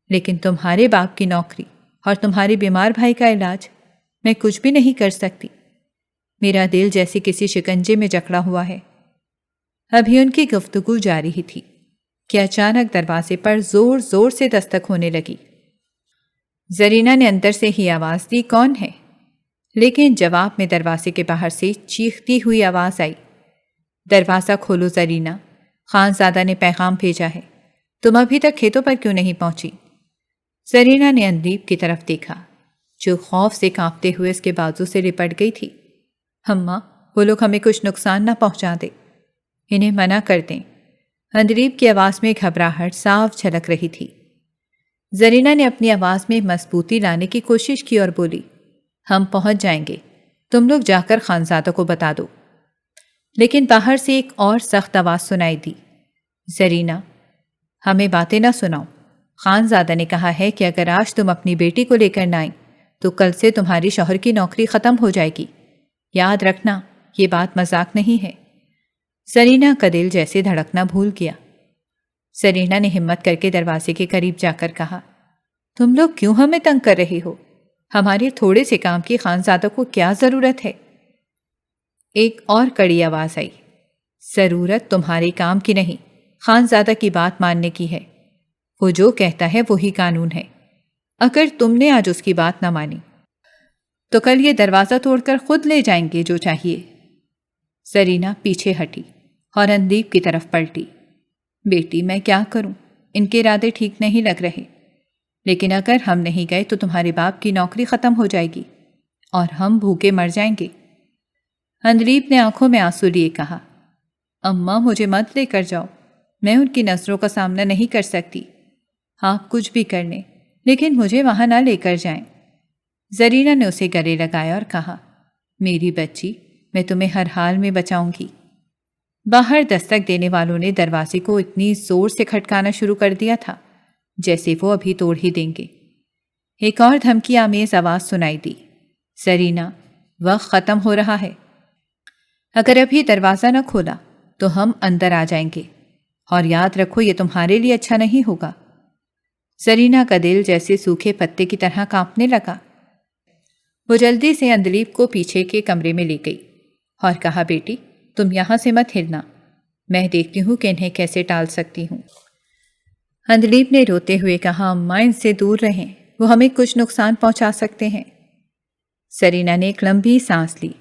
لیکن تمہارے باپ کی نوکری اور تمہارے بیمار بھائی کا علاج میں کچھ بھی نہیں کر سکتی۔ میرا دل جیسے کسی شکنجے میں جکڑا ہوا ہے۔ ابھی ان کی گفتگو جاری ہی تھی کہ اچانک دروازے پر زور زور سے دستک ہونے لگی۔ زرینہ نے اندر سے ہی آواز دی، کون ہے؟ لیکن جواب میں دروازے کے باہر سے چیختی ہوئی آواز آئی، دروازہ کھولو زرینہ، خان زادہ نے پیغام بھیجا ہے، تم ابھی تک کھیتوں پر کیوں نہیں پہنچی؟ زرینہ نے اندلیب کی طرف دیکھا جو خوف سے کانپتے ہوئے اس کے بازو سے لپٹ گئی تھی۔ اماں، وہ لوگ ہمیں کچھ نقصان نہ پہنچا دے، انہیں منع کر دیں۔ اندلیب کی آواز میں گھبراہٹ صاف جھلک رہی تھی۔ زرینہ نے اپنی آواز میں مضبوطی لانے کی کوشش کی اور بولی، ہم پہنچ جائیں گے، تم لوگ جا کر خانزادہ کو بتا دو۔ لیکن باہر سے ایک اور سخت آواز سنائی دی، زرینہ، ہمیں باتیں نہ سناؤ، خانزادہ نے کہا ہے کہ اگر آج تم اپنی بیٹی کو لے کر نہ آئیں تو کل سے تمہاری شوہر کی نوکری ختم ہو جائے گی، یاد رکھنا یہ بات مذاق نہیں ہے۔ زرینہ کا دل جیسے دھڑکنا بھول گیا۔ زرینہ نے ہمت کر کے دروازے کے قریب جا کر کہا، تم لوگ کیوں ہمیں تنگ کر رہی ہو؟ ہمارے تھوڑے سے کام کی خانزادہ کو کیا ضرورت ہے؟ ایک اور کڑی آواز آئی، ضرورت تمہارے کام کی نہیں، خانزادہ کی بات ماننے کی ہے، وہ جو کہتا ہے وہی قانون ہے، اگر تم نے آج اس کی بات نہ مانی تو کل یہ دروازہ توڑ کر خود لے جائیں گے جو چاہیے۔ زرینہ پیچھے ہٹی اور اندلیب کی طرف پلٹی، بیٹی، میں کیا کروں، ان کے ارادے ٹھیک نہیں لگ رہے، لیکن اگر ہم نہیں گئے تو تمہارے باپ کی نوکری ختم ہو جائے گی اور ہم بھوکے مر جائیں گے۔ اندلیب نے آنکھوں میں آنسو لیے کہا، اماں، مجھے مت لے کر جاؤ، میں ان کی نظروں کا سامنا نہیں کر سکتی، آپ کچھ بھی کر لیں لیکن مجھے وہاں نہ لے کر جائیں۔ زرینہ نے اسے گلے لگایا اور کہا، میری بچی، میں تمہیں ہر حال میں بچاؤں گی۔ باہر دستک دینے والوں نے دروازے کو اتنی زور سے کھٹکانا شروع کر دیا تھا جیسے وہ ابھی توڑ ہی دیں گے۔ ایک اور دھمکی آمیز آواز سنائی دی، زرینہ، وقت ختم ہو رہا ہے، اگر ابھی دروازہ نہ کھولا تو ہم اندر آ جائیں گے، اور یاد رکھو یہ تمہارے لیے اچھا نہیں ہوگا۔ زرینہ کا دل جیسے سوکھے پتے کی طرح کانپنے لگا۔ وہ جلدی سے اندلیب کو پیچھے کے کمرے میں لے گئی اور کہا، بیٹی، تم یہاں سے مت ہلنا، میں دیکھتی ہوں کہ انہیں کیسے ٹال سکتی ہوں۔ اندلیب نے روتے ہوئے کہا، اماں ان سے دور رہیں، وہ ہمیں کچھ نقصان پہنچا سکتے ہیں۔ سرینا نے ایک لمبی سانس لی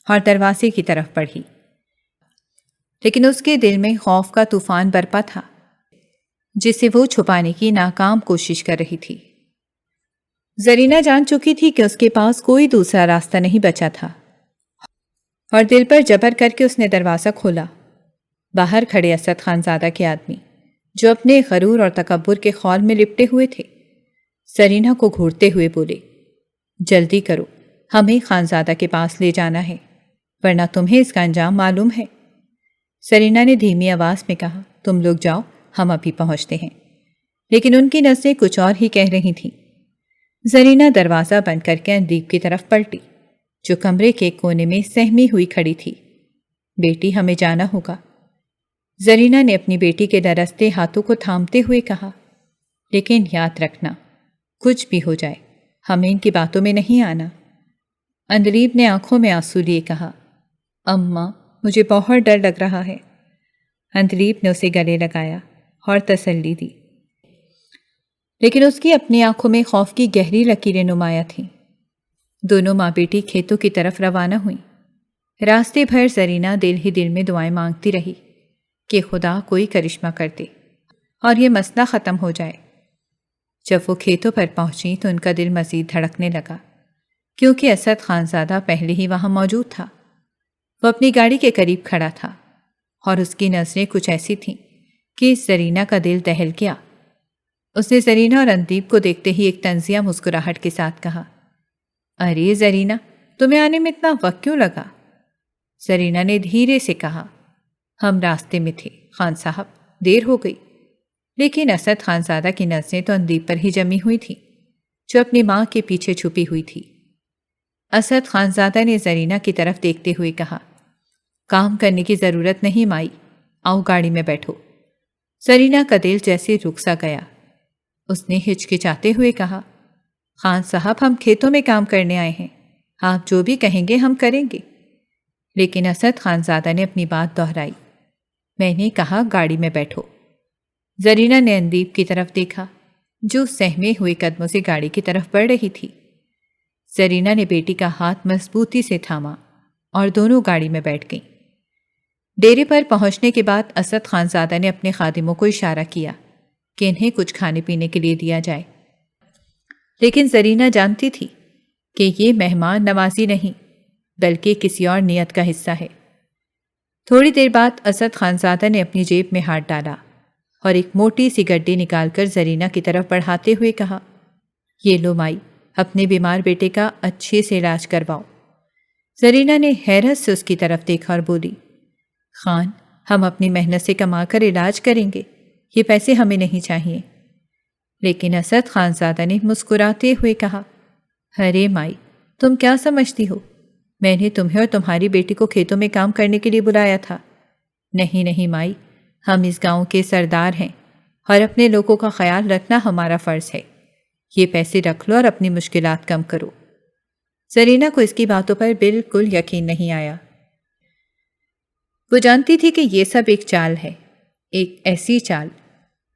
اور دروازے کی طرف بڑھی، لیکن اس کے دل میں خوف کا طوفان برپا تھا جسے وہ چھپانے کی ناکام کوشش کر رہی تھی۔ زرینہ جان چکی تھی کہ اس کے پاس کوئی دوسرا راستہ نہیں بچا تھا، اور دل پر جبر کر کے اس نے دروازہ کھولا۔ باہر کھڑے اسد خانزادہ کے آدمی جو اپنے غرور اور تکبر کے خول میں لپٹے ہوئے تھے، زرینہ کو گھورتے ہوئے بولے، جلدی کرو، ہمیں خانزادہ کے پاس لے جانا ہے، ورنہ تمہیں اس کا انجام معلوم ہے۔ زرینہ نے دھیمی آواز میں کہا، تم لوگ جاؤ، ہم ابھی پہنچتے ہیں، لیکن ان کی نظریں کچھ اور ہی کہہ رہی تھیں۔ زرینہ دروازہ بند کر کے اندلیب کی طرف پلٹی جو کمرے کے کونے میں سہمی ہوئی کھڑی تھی۔ بیٹی، ہمیں جانا ہوگا۔ زرینہ نے اپنی بیٹی کے لرزتے ہاتھوں کو تھامتے ہوئے کہا، لیکن یاد رکھنا، کچھ بھی ہو جائے ہمیں ان کی باتوں میں نہیں آنا۔ اندلیب نے آنکھوں میں آنسو لیے کہا، اماں مجھے بہت ڈر لگ رہا ہے۔ اندلیب نے اسے گلے لگایا اور تسلی دی، لیکن اس کی اپنی آنکھوں میں خوف کی گہری لکیریں نمایاں تھیں۔ دونوں ماں بیٹی کھیتوں کی طرف روانہ ہوئیں۔ راستے بھر زرینہ دل ہی دل میں دعائیں مانگتی رہی کہ خدا کوئی کرشمہ کر دے اور یہ مسئلہ ختم ہو جائے۔ جب وہ کھیتوں پر پہنچی تو ان کا دل مزید دھڑکنے لگا، کیونکہ اسد خانزادہ پہلے ہی وہاں موجود تھا۔ وہ اپنی گاڑی کے قریب کھڑا تھا اور اس کی نظریں کچھ ایسی تھیں کہ زرینہ کا دل دہل گیا۔ اس نے زرینہ اور اندلیب کو دیکھتے ہی ایک طنزیہ مسکراہٹ کے ساتھ کہا، ارے زرینہ، تمہیں آنے میں اتنا وقت کیوں لگا؟ زرینہ نے دھیرے سے کہا، ہم راستے میں تھے خان صاحب، دیر ہو گئی۔ لیکن اسد خانزادہ کی نظریں تو اندلیب پر ہی جمی ہوئی تھیں جو اپنی ماں کے پیچھے چھپی ہوئی تھی۔ اسد خانزادہ نے زرینہ کی طرف دیکھتے ہوئے کہا، کام کرنے کی ضرورت نہیں مائی، آؤ گاڑی میں بیٹھو۔ زرینہ کا دل جیسے رک سا گیا۔ اس نے ہچکچاتے ہوئے کہا، خان صاحب ہم کھیتوں میں کام کرنے آئے ہیں، آپ جو بھی کہیں گے ہم کریں گے۔ لیکن اسد خانزادہ نے اپنی بات دہرائی، میں نے کہا گاڑی میں بیٹھو۔ زرینہ نے اندلیب کی طرف دیکھا جو سہمے ہوئے قدموں سے گاڑی کی طرف بڑھ رہی تھی۔ زرینہ نے بیٹی کا ہاتھ مضبوطی سے تھاما اور دونوں گاڑی میں بیٹھ گئیں۔ ڈیرے پر پہنچنے کے بعد اسد خانزادہ نے اپنے خادموں کو اشارہ کیا کہ انہیں کچھ کھانے پینے کے لیے دیا جائے، لیکن زرینہ جانتی تھی کہ یہ مہمان نوازی نہیں بلکہ کسی اور نیت کا حصہ ہے۔ تھوڑی دیر بعد اسد خانزادہ نے اپنی جیب میں ہاتھ ڈالا اور ایک موٹی سی گڈی نکال کر زرینہ کی طرف بڑھاتے ہوئے کہا، یہ لو مائی، اپنے بیمار بیٹے کا اچھے سے علاج کرواؤ۔ زرینہ نے حیرت سے اس کی طرف دیکھا اور بولی، خان، ہم اپنی محنت سے کما کر علاج کریں گے، یہ پیسے ہمیں نہیں چاہیے۔ لیکن اسد خانزادہ نے مسکراتے ہوئے کہا، ارے مائی، تم کیا سمجھتی ہو؟ میں نے تمہیں اور تمہاری بیٹی کو کھیتوں میں کام کرنے کے لیے بلایا تھا۔ نہیں نہیں مائی، ہم اس گاؤں کے سردار ہیں اور اپنے لوگوں کا خیال رکھنا ہمارا فرض ہے۔ یہ پیسے رکھ لو اور اپنی مشکلات کم کرو۔ زرینہ کو اس کی باتوں پر بالکل یقین نہیں آیا۔ وہ جانتی تھی کہ یہ سب ایک چال ہے، ایک ایسی چال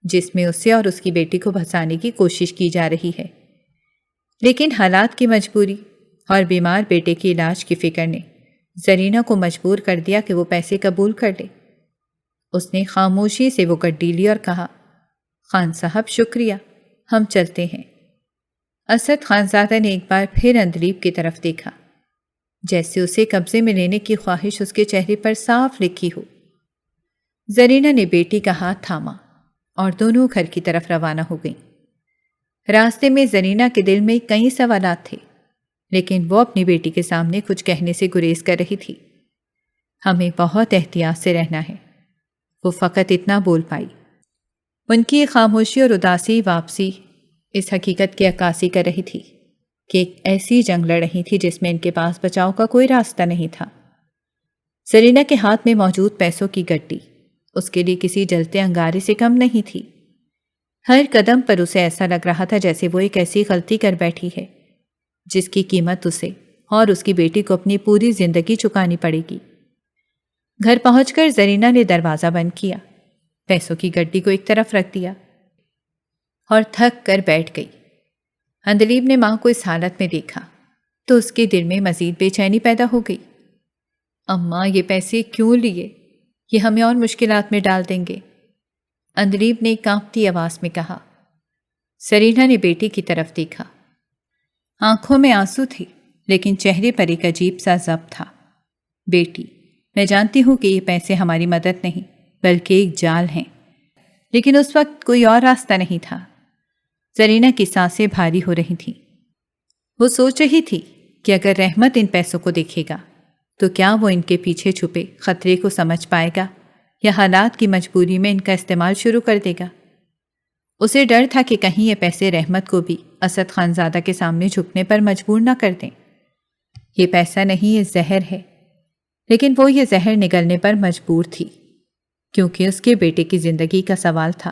جس میں اسے اور اس کی بیٹی کو پھنسانے کی کوشش کی جا رہی ہے۔ لیکن حالات کی مجبوری اور بیمار بیٹے کے علاج کی فکر نے زرینہ کو مجبور کر دیا کہ وہ پیسے قبول کر لے۔ اس نے خاموشی سے وہ گڈی لی اور کہا، خان صاحب شکریہ، ہم چلتے ہیں۔ اسد خانزادہ نے ایک بار پھر اندلیب کی طرف دیکھا، جیسے اسے قبضے میں لینے کی خواہش اس کے چہرے پر صاف لکھی ہو۔ زرینہ نے بیٹی کا ہاتھ تھاما اور دونوں گھر کی طرف روانہ ہو گئیں۔ راستے میں زرینہ کے دل میں کئی سوالات تھے، لیکن وہ اپنی بیٹی کے سامنے کچھ کہنے سے گریز کر رہی تھی۔ ہمیں بہت احتیاط سے رہنا ہے، وہ فقط اتنا بول پائی۔ ان کی خاموشی اور اداسی واپسی اس حقیقت کی عکاسی کر رہی تھی کہ ایک ایسی جنگ لڑ رہی تھی جس میں ان کے پاس بچاؤ کا کوئی راستہ نہیں تھا۔ زرینہ کے ہاتھ میں موجود پیسوں کی گڈی اس کے لیے کسی جلتے انگارے سے کم نہیں تھی۔ ہر قدم پر اسے ایسا لگ رہا تھا جیسے وہ ایک ایسی غلطی کر بیٹھی ہے جس کی قیمت اسے اور اس کی بیٹی کو اپنی پوری زندگی چکانی پڑے گی۔ گھر پہنچ کر زرینہ نے دروازہ بند کیا، پیسوں کی گڈی کو ایک طرف رکھ دیا اور تھک کر بیٹھ گئی۔ عندلیب نے ماں کو اس حالت میں دیکھا تو اس کے دل میں مزید بے چینی پیدا ہو گئی۔ اماں یہ پیسے کیوں لیے؟ یہ ہمیں اور مشکلات میں ڈال دیں گے، عندلیب نے کانپتی آواز میں کہا۔ زرینہ نے بیٹی کی طرف دیکھا، آنکھوں میں آنسو تھے لیکن چہرے پر ایک عجیب سا ضبط تھا۔ بیٹی، میں جانتی ہوں کہ یہ پیسے ہماری مدد نہیں بلکہ ایک جال ہیں، لیکن اس وقت کوئی اور راستہ نہیں تھا۔ زرینہ کی سانسیں بھاری ہو رہی تھیں۔ وہ سوچ رہی تھی کہ اگر رحمت ان پیسوں کو دیکھے گا تو کیا وہ ان کے پیچھے چھپے خطرے کو سمجھ پائے گا یا حالات کی مجبوری میں ان کا استعمال شروع کر دے گا۔ اسے ڈر تھا کہ کہیں یہ پیسے رحمت کو بھی اسد خان زادہ کے سامنے جھکنے پر مجبور نہ کر دیں۔ یہ پیسہ نہیں، یہ زہر ہے، لیکن وہ یہ زہر نگلنے پر مجبور تھی کیونکہ اس کے بیٹے کی زندگی کا سوال تھا۔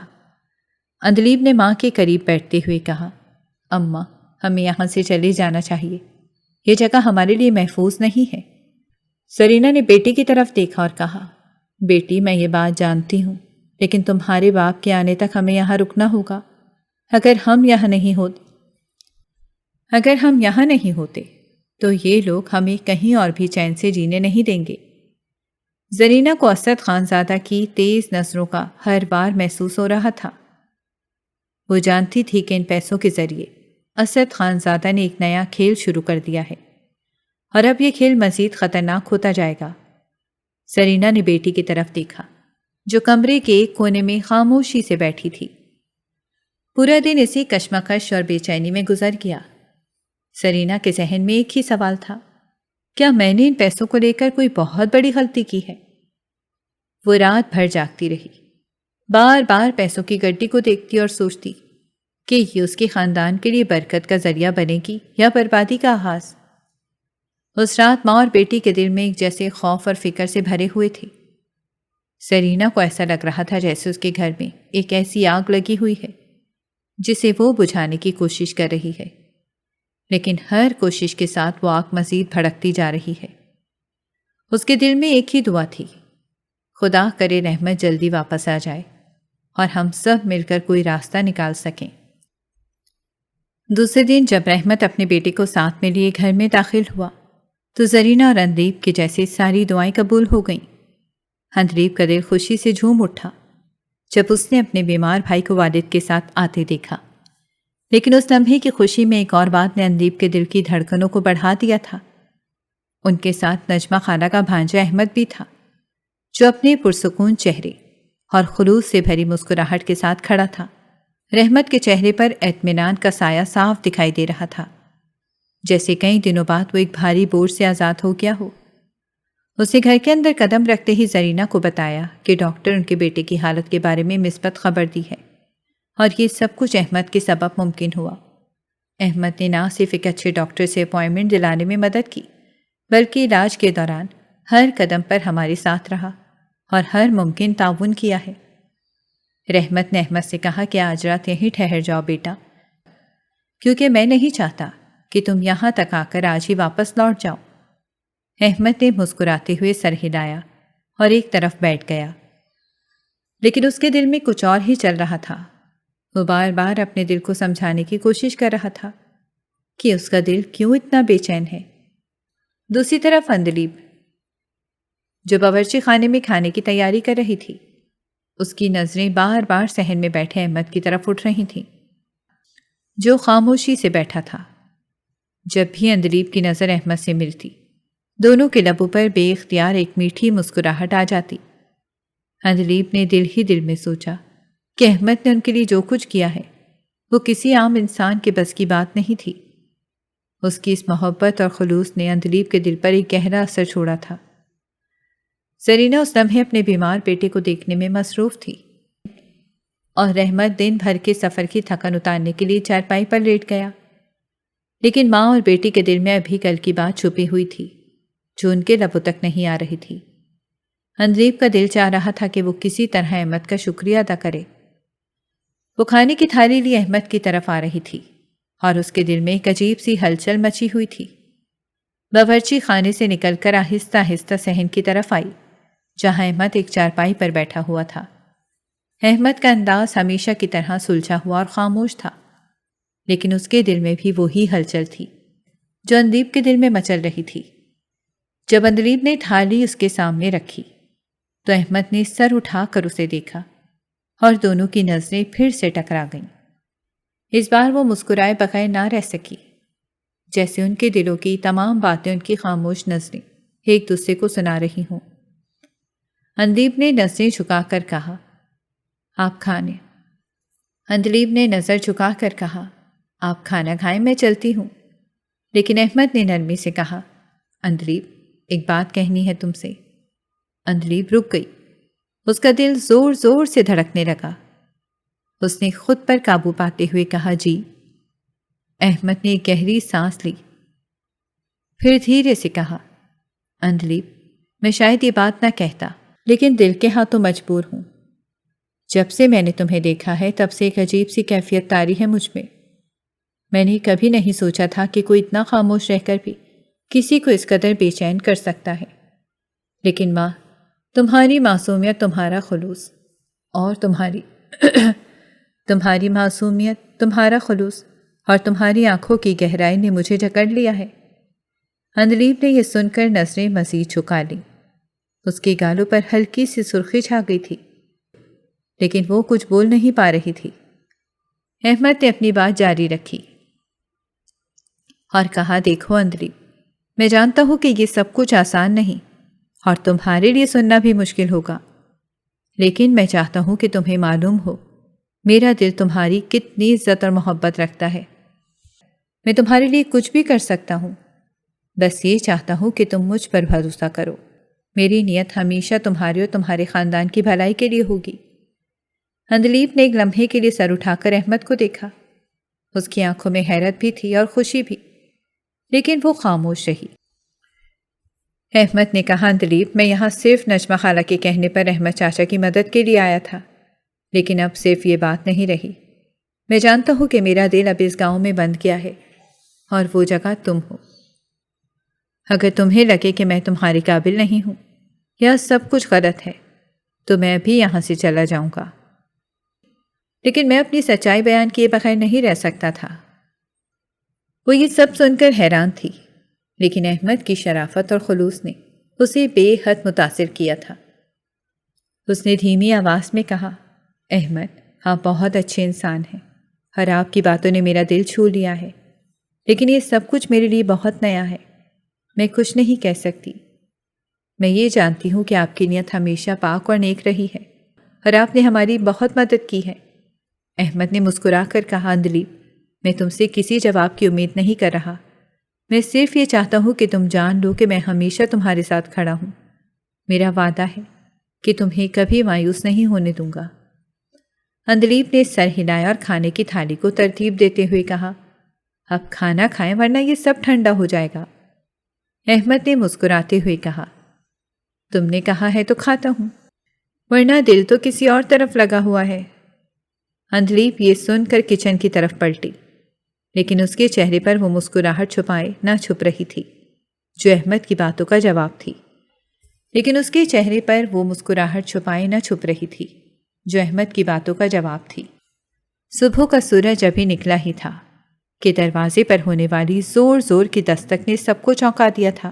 عندلیب نے ماں کے قریب بیٹھتے ہوئے کہا، اماں، ہمیں یہاں سے چلے جانا چاہیے، یہ جگہ ہمارے لیے محفوظ نہیں ہے۔ زرینہ نے بیٹی کی طرف دیکھا اور کہا، بیٹی، میں یہ بات جانتی ہوں، لیکن تمہارے باپ کے آنے تک ہمیں یہاں رکنا ہوگا۔ اگر ہم یہاں نہیں ہوتے تو یہ لوگ ہمیں کہیں اور بھی چین سے جینے نہیں دیں گے۔ زرینہ کو اسد خان زادہ کی تیز نظروں کا ہر بار محسوس ہو رہا تھا۔ وہ جانتی تھی کہ ان پیسوں کے ذریعے اسد خان زادہ نے ایک نیا کھیل شروع کر دیا ہے اور اب یہ کھیل مزید خطرناک ہوتا جائے گا۔ زرینہ نے بیٹی کی طرف دیکھا جو کمرے کے ایک کونے میں خاموشی سے بیٹھی تھی۔ پورا دن اسی کشمکش اور بے چینی میں گزر گیا۔ زرینہ کے ذہن میں ایک ہی سوال تھا، کیا میں نے ان پیسوں کو لے کر کوئی بہت بڑی غلطی کی ہے؟ وہ رات بھر جاگتی رہی، بار بار پیسوں کی گڈی کو دیکھتی اور سوچتی کہ یہ اس کے خاندان کے لیے برکت کا ذریعہ بنے گی یا بربادی کا آغاز۔ اس رات ماں اور بیٹی کے دل میں ایک جیسے خوف اور فکر سے بھرے ہوئے تھے۔ زرینہ کو ایسا لگ رہا تھا جیسے اس کے گھر میں ایک ایسی آگ لگی ہوئی ہے جسے وہ بجھانے کی کوشش کر رہی ہے، لیکن ہر کوشش کے ساتھ وہ آگ مزید بھڑکتی جا رہی ہے۔ اس کے دل میں ایک ہی دعا تھی، خدا کرے رحمت جلدی واپس آ جائے اور ہم سب مل کر کوئی راستہ نکال سکیں۔ دوسرے دن جب رحمت اپنے بیٹے کو ساتھ میں لیے گھر میں داخل ہوا تو زرینہ اور عندلیب کے جیسے ساری دعائیں قبول ہو گئیں۔ عندلیب کا دل خوشی سے جھوم اٹھا جب اس نے اپنے بیمار بھائی کو والد کے ساتھ آتے دیکھا، لیکن اس لمحے کی خوشی میں ایک اور بات نے عندلیب کے دل کی دھڑکنوں کو بڑھا دیا تھا۔ ان کے ساتھ نجمہ خالہ کا بھانجا احمد بھی تھا، جو اپنے پرسکون چہرے اور خلوص سے بھری مسکراہٹ کے ساتھ کھڑا تھا۔ رحمت کے چہرے پر اطمینان کا سایہ صاف دکھائی دے رہا تھا، جیسے کئی دنوں بعد وہ ایک بھاری بوجھ سے آزاد ہو گیا ہو۔ اسے گھر کے اندر قدم رکھتے ہی زرینہ کو بتایا کہ ڈاکٹر ان کے بیٹے کی حالت کے بارے میں مثبت خبر دی ہے اور یہ سب کچھ احمد کے سبب ممکن ہوا۔ احمد نے نہ صرف ایک اچھے ڈاکٹر سے اپائنٹمنٹ دلانے میں مدد کی بلکہ علاج کے دوران ہر قدم پر ہمارے ساتھ رہا اور ہر ممکن تعاون کیا ہے۔ رحمت نے احمد سے کہا کہ آج رات یہیں ٹھہر جاؤ بیٹا، کیونکہ میں نہیں چاہتا کہ تم یہاں تک آ کر آج ہی واپس لوٹ جاؤ۔ احمد نے مسکراتے ہوئے سر ہلایا اور ایک طرف بیٹھ گیا، لیکن اس کے دل میں کچھ اور ہی چل رہا تھا۔ وہ بار بار اپنے دل کو سمجھانے کی کوشش کر رہا تھا کہ اس کا دل کیوں اتنا بے چین ہے۔ دوسری طرف عندلیب، جو باورچی خانے میں کھانے کی تیاری کر رہی تھی، اس کی نظریں بار بار صحن میں بیٹھے احمد کی طرف اٹھ رہی تھیں، جو خاموشی سے بیٹھا تھا۔ جب بھی عندلیب کی نظر احمد سے ملتی، دونوں کے لبوں پر بے اختیار ایک میٹھی مسکراہٹ آ جاتی۔ عندلیب نے دل ہی دل میں سوچا کہ احمد نے ان کے لیے جو کچھ کیا ہے وہ کسی عام انسان کے بس کی بات نہیں تھی۔ اس کی اس محبت اور خلوص نے عندلیب کے دل پر ایک گہرا اثر چھوڑا تھا۔ زرینہ اس لمحے اپنے بیمار بیٹے کو دیکھنے میں مصروف تھی اور رحمت دن بھر کے سفر کی تھکن اتارنے کے لیے چارپائی پر لیٹ گیا، لیکن ماں اور بیٹی کے دل میں ابھی کل کی بات چھپی ہوئی تھی جو ان کے لبوں تک نہیں آ رہی تھی۔ عندلیب کا دل چاہ رہا تھا کہ وہ کسی طرح احمد کا شکریہ ادا کرے۔ وہ کھانے کی تھالی لی احمد کی طرف آ رہی تھی اور اس کے دل میں ایک عجیب سی ہلچل مچی ہوئی تھی۔ باورچی خانے سے نکل کر آہستہ آہستہ صحن کی طرف آئی جہاں احمد ایک چارپائی پر بیٹھا ہوا تھا۔ احمد کا انداز ہمیشہ کی طرح سلجھا ہوا اور خاموش تھا، لیکن اس کے دل میں بھی وہی ہلچل تھی جو اندلیب کے دل میں مچل رہی تھی۔ جب اندلیب نے تھالی اس کے سامنے رکھی تو احمد نے سر اٹھا کر اسے دیکھا اور دونوں کی نظریں پھر سے ٹکرا گئیں۔ اس بار وہ مسکرائے بغیر نہ رہ سکی، جیسے ان کے دلوں کی تمام باتیں ان کی خاموش نظریں ایک دوسرے کو سنا رہی ہوں۔ اندلیب نے نظریں جھکا کر کہا، آپ کھانے۔ اندلیب نے نظر جھکا کر کہا، آپ کھانا کھائیں، میں چلتی ہوں۔ لیکن احمد نے نرمی سے کہا، اندلیب ایک بات کہنی ہے تم سے۔ اندلیب رک گئی، اس کا دل زور زور سے دھڑکنے لگا۔ اس نے خود پر قابو پاتے ہوئے کہا، جی۔ احمد نے ایک گہری سانس لی، پھر دھیرے سے کہا، اندلیب میں شاید یہ بات نہ کہتا، لیکن دل کے ہاتھوں مجبور ہوں۔ جب سے میں نے تمہیں دیکھا ہے تب سے ایک عجیب سی کیفیت طاری ہے مجھ میں نے کبھی نہیں سوچا تھا کہ کوئی اتنا خاموش رہ کر بھی کسی کو اس قدر بے چین کر سکتا ہے۔ لیکن ماں، تمہاری معصومیت، تمہارا خلوص اور تمہاری معصومیت، تمہارا خلوص اور تمہاری آنکھوں کی گہرائی نے مجھے جکڑ لیا ہے۔ اندلیب نے یہ سن کر نظریں مزید جھکا لیں۔ اس کے گالوں پر ہلکی سی سرخی چھا گئی تھی، لیکن وہ کچھ بول نہیں پا رہی تھی۔ احمد نے اپنی بات جاری رکھی اور کہا، دیکھو اندلیب، میں جانتا ہوں کہ یہ سب کچھ آسان نہیں اور تمہارے لیے سننا بھی مشکل ہوگا، لیکن میں چاہتا ہوں کہ تمہیں معلوم ہو میرا دل تمہاری کتنی عزت اور محبت رکھتا ہے۔ میں تمہارے لیے کچھ بھی کر سکتا ہوں، بس یہ چاہتا ہوں کہ تم مجھ پر بھروسہ کرو۔ میری نیت ہمیشہ تمہارے اور تمہارے خاندان کی بھلائی کے لیے ہوگی۔ اندلیب نے ایک لمحے کے لیے سر اٹھا کر احمد کو دیکھا۔ اس کی آنکھوں میں حیرت بھی تھی اور خوشی بھی، لیکن وہ خاموش رہی۔ احمد نے کہا، اندلیب میں یہاں صرف نجمہ خالہ کے کہنے پر احمد چاچا کی مدد کے لیے آیا تھا، لیکن اب صرف یہ بات نہیں رہی۔ میں جانتا ہوں کہ میرا دل اب اس گاؤں میں بند گیا ہے اور وہ جگہ تم ہو۔ اگر تمہیں لگے کہ میں تمہاری قابل نہیں ہوں یا سب کچھ غلط ہے تو میں بھی یہاں سے چلا جاؤں گا، لیکن میں اپنی سچائی بیان کیے بغیر نہیں رہ سکتا تھا۔ وہ یہ سب سن کر حیران تھی، لیکن احمد کی شرافت اور خلوص نے اسے بے حد متاثر کیا تھا۔ اس نے دھیمی آواز میں کہا، احمد آپ بہت اچھے انسان ہیں اور آپ کی باتوں نے میرا دل چھو لیا ہے، لیکن یہ سب کچھ میرے لیے بہت نیا ہے۔ میں کچھ نہیں کہہ سکتی۔ میں یہ جانتی ہوں کہ آپ کی نیت ہمیشہ پاک اور نیک رہی ہے اور آپ نے ہماری بہت مدد کی ہے۔ احمد نے مسکرا کر کہا، اندلیب میں تم سے کسی جواب کی امید نہیں کر رہا، میں صرف یہ چاہتا ہوں کہ تم جان لو کہ میں ہمیشہ تمہارے ساتھ کھڑا ہوں۔ میرا وعدہ ہے کہ تمہیں کبھی مایوس نہیں ہونے دوں گا۔ اندلیب نے سر ہلایا اور کھانے کی تھالی کو ترتیب دیتے ہوئے کہا، اب کھانا کھائیں ورنہ یہ سب ٹھنڈا ہو جائے گا۔ احمد نے مسکراتے ہوئے کہا، تم نے کہا ہے تو کھاتا ہوں، ورنہ دل تو کسی اور طرف لگا ہوا ہے۔ اندلیب یہ سن کر کچن کی طرف پلٹی، لیکن اس کے چہرے پر وہ مسکراہٹ چھپائے نہ چھپ رہی تھی جو احمد کی باتوں کا جواب تھی۔ صبح کا سورج ابھی نکلا ہی تھا کہ دروازے پر ہونے والی زور زور کی دستک نے سب کو چونکا دیا تھا۔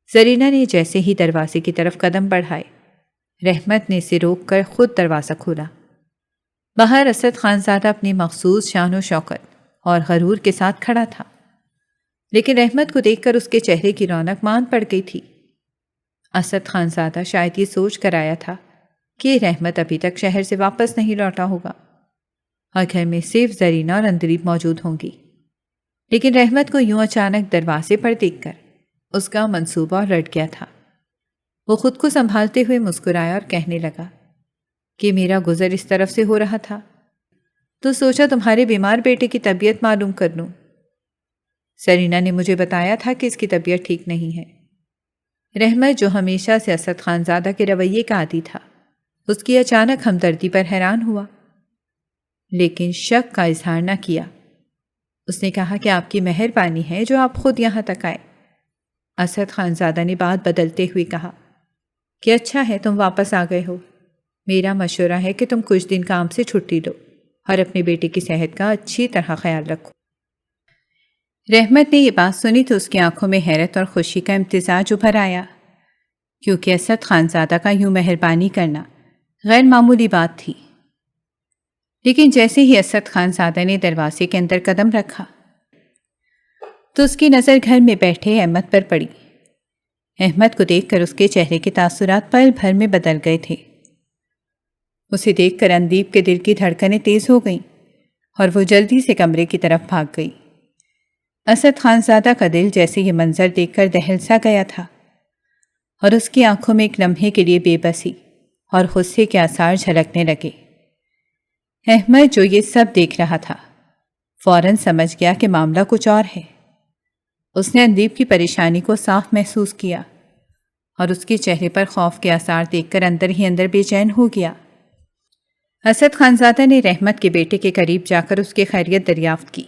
زرینہ نے جیسے ہی دروازے کی طرف قدم بڑھائے، رحمت نے اسے روک کر خود دروازہ کھولا۔ باہر اسد خانزادہ اپنی مخصوص شان و شوکت اور غرور کے ساتھ کھڑا تھا، لیکن رحمت کو دیکھ کر اس کے چہرے کی رونق مان پڑ گئی تھی۔ اسد خانزادہ شاید یہ سوچ کر آیا تھا کہ رحمت ابھی تک شہر سے واپس نہیں لوٹا ہوگا اور گھر میں صرف زرینہ اور اندلیب موجود ہوں گی، لیکن رحمت کو یوں اچانک دروازے پر دیکھ کر اس کا منصوبہ رٹ گیا تھا۔ وہ خود کو سنبھالتے ہوئے مسکرایا اور کہنے لگا کہ میرا گزر اس طرف سے ہو رہا تھا تو سوچا تمہارے بیمار بیٹے کی طبیعت معلوم کر لوں۔ زرینہ نے مجھے بتایا تھا کہ اس کی طبیعت ٹھیک نہیں ہے۔ رحمت جو ہمیشہ سے اسد خانزادہ کے رویے کا عادی تھا، اس کی اچانک ہمدردی پر حیران ہوا، لیکن شک کا اظہار نہ کیا۔ اس نے کہا کہ آپ کی مہربانی ہے جو آپ خود یہاں تک آئے۔ اسد خانزادہ نے بات بدلتے ہوئے کہا کہ اچھا ہے تم واپس آ گئے ہو۔ میرا مشورہ ہے کہ تم کچھ دن کام سے چھٹی لو اور اپنے بیٹے کی صحت کا اچھی طرح خیال رکھو۔ رحمت نے یہ بات سنی تو اس کی آنکھوں میں حیرت اور خوشی کا امتزاج ابھر آیا، کیونکہ اسد خانزادہ کا یوں مہربانی کرنا غیر معمولی بات تھی۔ لیکن جیسے ہی اسد خانزادہ نے دروازے کے اندر قدم رکھا تو اس کی نظر گھر میں بیٹھے احمد پر پڑی۔ احمد کو دیکھ کر اس کے چہرے کے تاثرات پل بھر میں بدل گئے تھے۔ اسے دیکھ کر اندیپ کے دل کی دھڑکنیں تیز ہو گئیں اور وہ جلدی سے کمرے کی طرف بھاگ گئی۔ اسد خانزادہ کا دل جیسے یہ منظر دیکھ کر دہل سا گیا تھا اور اس کی آنکھوں میں ایک لمحے کے لیے بے بسی اور غصے کے آثار جھلکنے لگے۔ احمد جو یہ سب دیکھ رہا تھا فوراً سمجھ گیا کہ معاملہ کچھ اور ہے۔ اس نے اندیپ کی پریشانی کو صاف محسوس کیا اور اس کے چہرے پر خوف کے آثار دیکھ کر اندر ہی اندر بے چین ہو گیا۔ اسد خانزادہ نے رحمت کے بیٹے کے قریب جا کر اس کی خیریت دریافت کی۔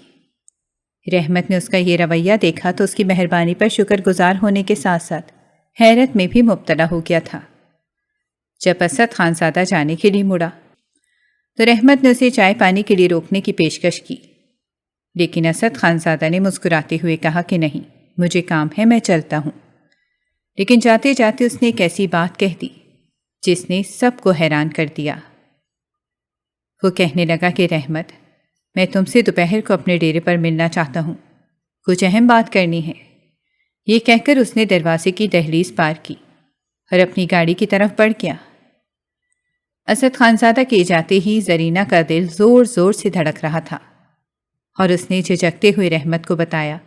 رحمت نے اس کا یہ رویہ دیکھا تو اس کی مہربانی پر شکر گزار ہونے کے ساتھ ساتھ حیرت میں بھی مبتلا ہو گیا تھا۔ جب اسد خانزادہ جانے کے لیے مڑا تو رحمت نے اسے چائے پانی کے لیے روکنے کی پیشکش کی، لیکن اسد خانزادہ نے مسکراتے ہوئے کہا کہ نہیں، مجھے کام ہے، میں چلتا ہوں۔ لیکن جاتے جاتے اس نے ایک ایسی بات کہہ دی جس نے سب کو حیران کر دیا۔ وہ کہنے لگا کہ رحمت، میں تم سے دوپہر کو اپنے ڈیرے پر ملنا چاہتا ہوں، کچھ اہم بات کرنی ہے۔ یہ کہہ کر اس نے دروازے کی دہلیز پار کی اور اپنی گاڑی کی طرف بڑھ گیا۔ اسد خانزادہ کے جاتے ہی زرینہ کا دل زور زور سے دھڑک رہا تھا اور اس نے جھجکتے ہوئے رحمت کو بتایا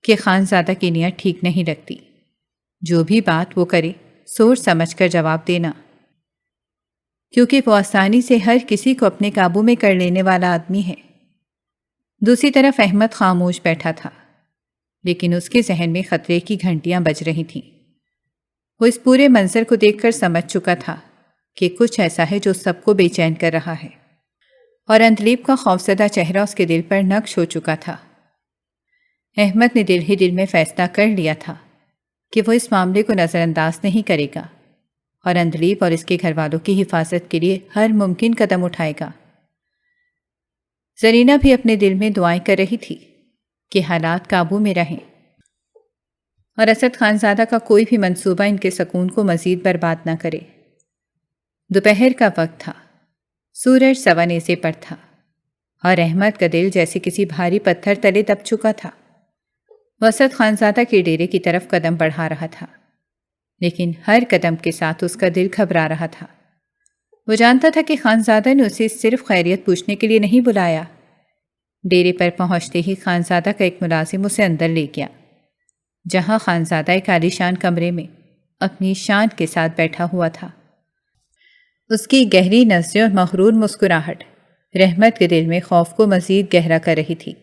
کہ خانزادہ کی نیت ٹھیک نہیں لگتی، جو بھی بات وہ کرے سوچ سمجھ کر جواب دینا، کیونکہ وہ آسانی سے ہر کسی کو اپنے قابو میں کر لینے والا آدمی ہے۔ دوسری طرف احمد خاموش بیٹھا تھا، لیکن اس کے ذہن میں خطرے کی گھنٹیاں بج رہی تھیں۔ وہ اس پورے منظر کو دیکھ کر سمجھ چکا تھا کہ کچھ ایسا ہے جو سب کو بے چین کر رہا ہے، اور اندلیب کا خوفزدہ چہرہ اس کے دل پر نقش ہو چکا تھا۔ احمد نے دل ہی دل میں فیصلہ کر لیا تھا کہ وہ اس معاملے کو نظر انداز نہیں کرے گا اور اندلیب اور اس کے گھر والوں کی حفاظت کے لیے ہر ممکن قدم اٹھائے گا۔ زرینہ بھی اپنے دل میں دعائیں کر رہی تھی کہ حالات قابو میں رہیں اور اسد خانزادہ کا کوئی بھی منصوبہ ان کے سکون کو مزید برباد نہ کرے۔ دوپہر کا وقت تھا، سورج سوا نیزے پر تھا اور احمد کا دل جیسے کسی بھاری پتھر تلے دب چکا تھا۔ وہ اسد خانزادہ کے ڈیرے کی طرف قدم بڑھا رہا تھا، لیکن ہر قدم کے ساتھ اس کا دل گھبرا رہا تھا۔ وہ جانتا تھا کہ خانزادہ نے اسے صرف خیریت پوچھنے کے لیے نہیں بلایا۔ ڈیرے پر پہنچتے ہی خانزادہ کا ایک ملازم اسے اندر لے گیا، جہاں خانزادہ ایک عالیشان کمرے میں اپنی شان کے ساتھ بیٹھا ہوا تھا۔ اس کی گہری نظریں اور مغرور مسکراہٹ رحمت کے دل میں خوف کو مزید گہرا کر رہی تھی۔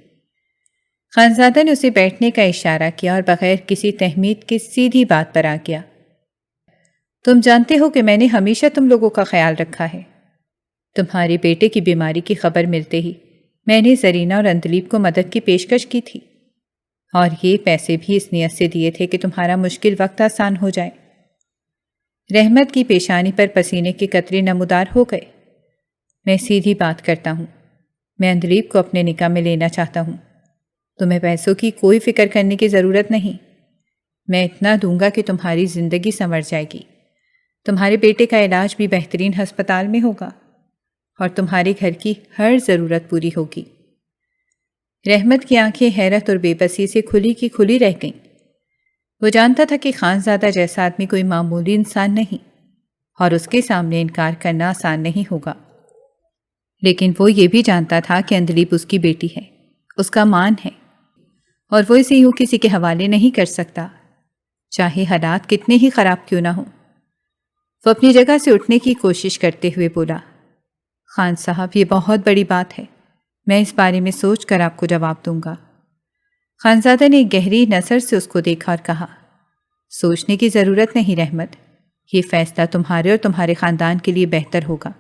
خانزادہ نے اسے بیٹھنے کا اشارہ کیا اور بغیر کسی تہمید کے سیدھی بات پر آ گیا۔ تم جانتے ہو کہ میں نے ہمیشہ تم لوگوں کا خیال رکھا ہے۔ تمہارے بیٹے کی بیماری کی خبر ملتے ہی میں نے زرینہ اور اندلیب کو مدد کی پیشکش کی تھی، اور یہ پیسے بھی اس نیت سے دیے تھے کہ تمہارا مشکل وقت آسان ہو جائے۔ رحمت کی پیشانی پر پسینے کے قطرے نمودار ہو گئے۔ میں سیدھی بات کرتا ہوں، میں اندلیب کو اپنے نکاح میں لینا چاہتا ہوں۔ تمہیں پیسوں کی کوئی فکر کرنے کی ضرورت نہیں۔ میں اتنا دوں گا کہ تمہاری زندگی سنور جائے گی، تمہارے بیٹے کا علاج بھی بہترین ہسپتال میں ہوگا اور تمہارے گھر کی ہر ضرورت پوری ہوگی۔ رحمت کی آنکھیں حیرت اور بے بسی سے کھلی کی کھلی رہ گئیں۔ وہ جانتا تھا کہ خانزادہ جیسا آدمی کوئی معمولی انسان نہیں اور اس کے سامنے انکار کرنا آسان نہیں ہوگا، لیکن وہ یہ بھی جانتا تھا کہ اندلیب اس کی بیٹی ہے، اس کا مان ہے، اور وہ اسے یوں کسی کے حوالے نہیں کر سکتا، چاہے حالات کتنے ہی خراب کیوں نہ ہوں۔ وہ اپنی جگہ سے اٹھنے کی کوشش کرتے ہوئے بولا، خان صاحب، یہ بہت بڑی بات ہے، میں اس بارے میں سوچ کر آپ کو جواب دوں گا۔ خانزادہ نے ایک گہری نظر سے اس کو دیکھا اور کہا، سوچنے کی ضرورت نہیں رحمت، یہ فیصلہ تمہارے اور تمہارے خاندان کے لیے بہتر ہوگا۔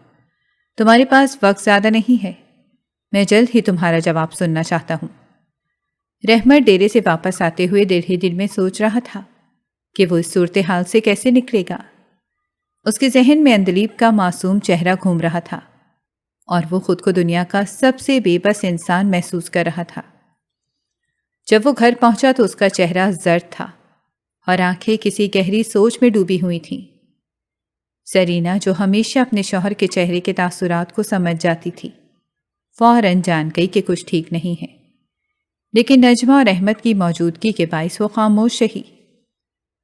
تمہارے پاس وقت زیادہ نہیں ہے، میں جلد ہی تمہارا جواب سننا چاہتا ہوں۔ رحمت ڈیرے سے واپس آتے ہوئے دل ہی دل میں سوچ رہا تھا کہ وہ اس صورتحال سے کیسے نکلے گا۔ اس کے ذہن میں اندلیب کا معصوم چہرہ گھوم رہا تھا اور وہ خود کو دنیا کا سب سے بے بس انسان محسوس کر رہا تھا۔ جب وہ گھر پہنچا تو اس کا چہرہ زرد تھا اور آنکھیں کسی گہری سوچ میں ڈوبی ہوئی تھیں۔ زرینہ، جو ہمیشہ اپنے شوہر کے چہرے کے تاثرات کو سمجھ جاتی تھی، فوراً جان گئی کہ کچھ ٹھیک نہیں ہے، لیکن نجمہ اور رحمت کی موجودگی کے باعث وہ خاموش رہی۔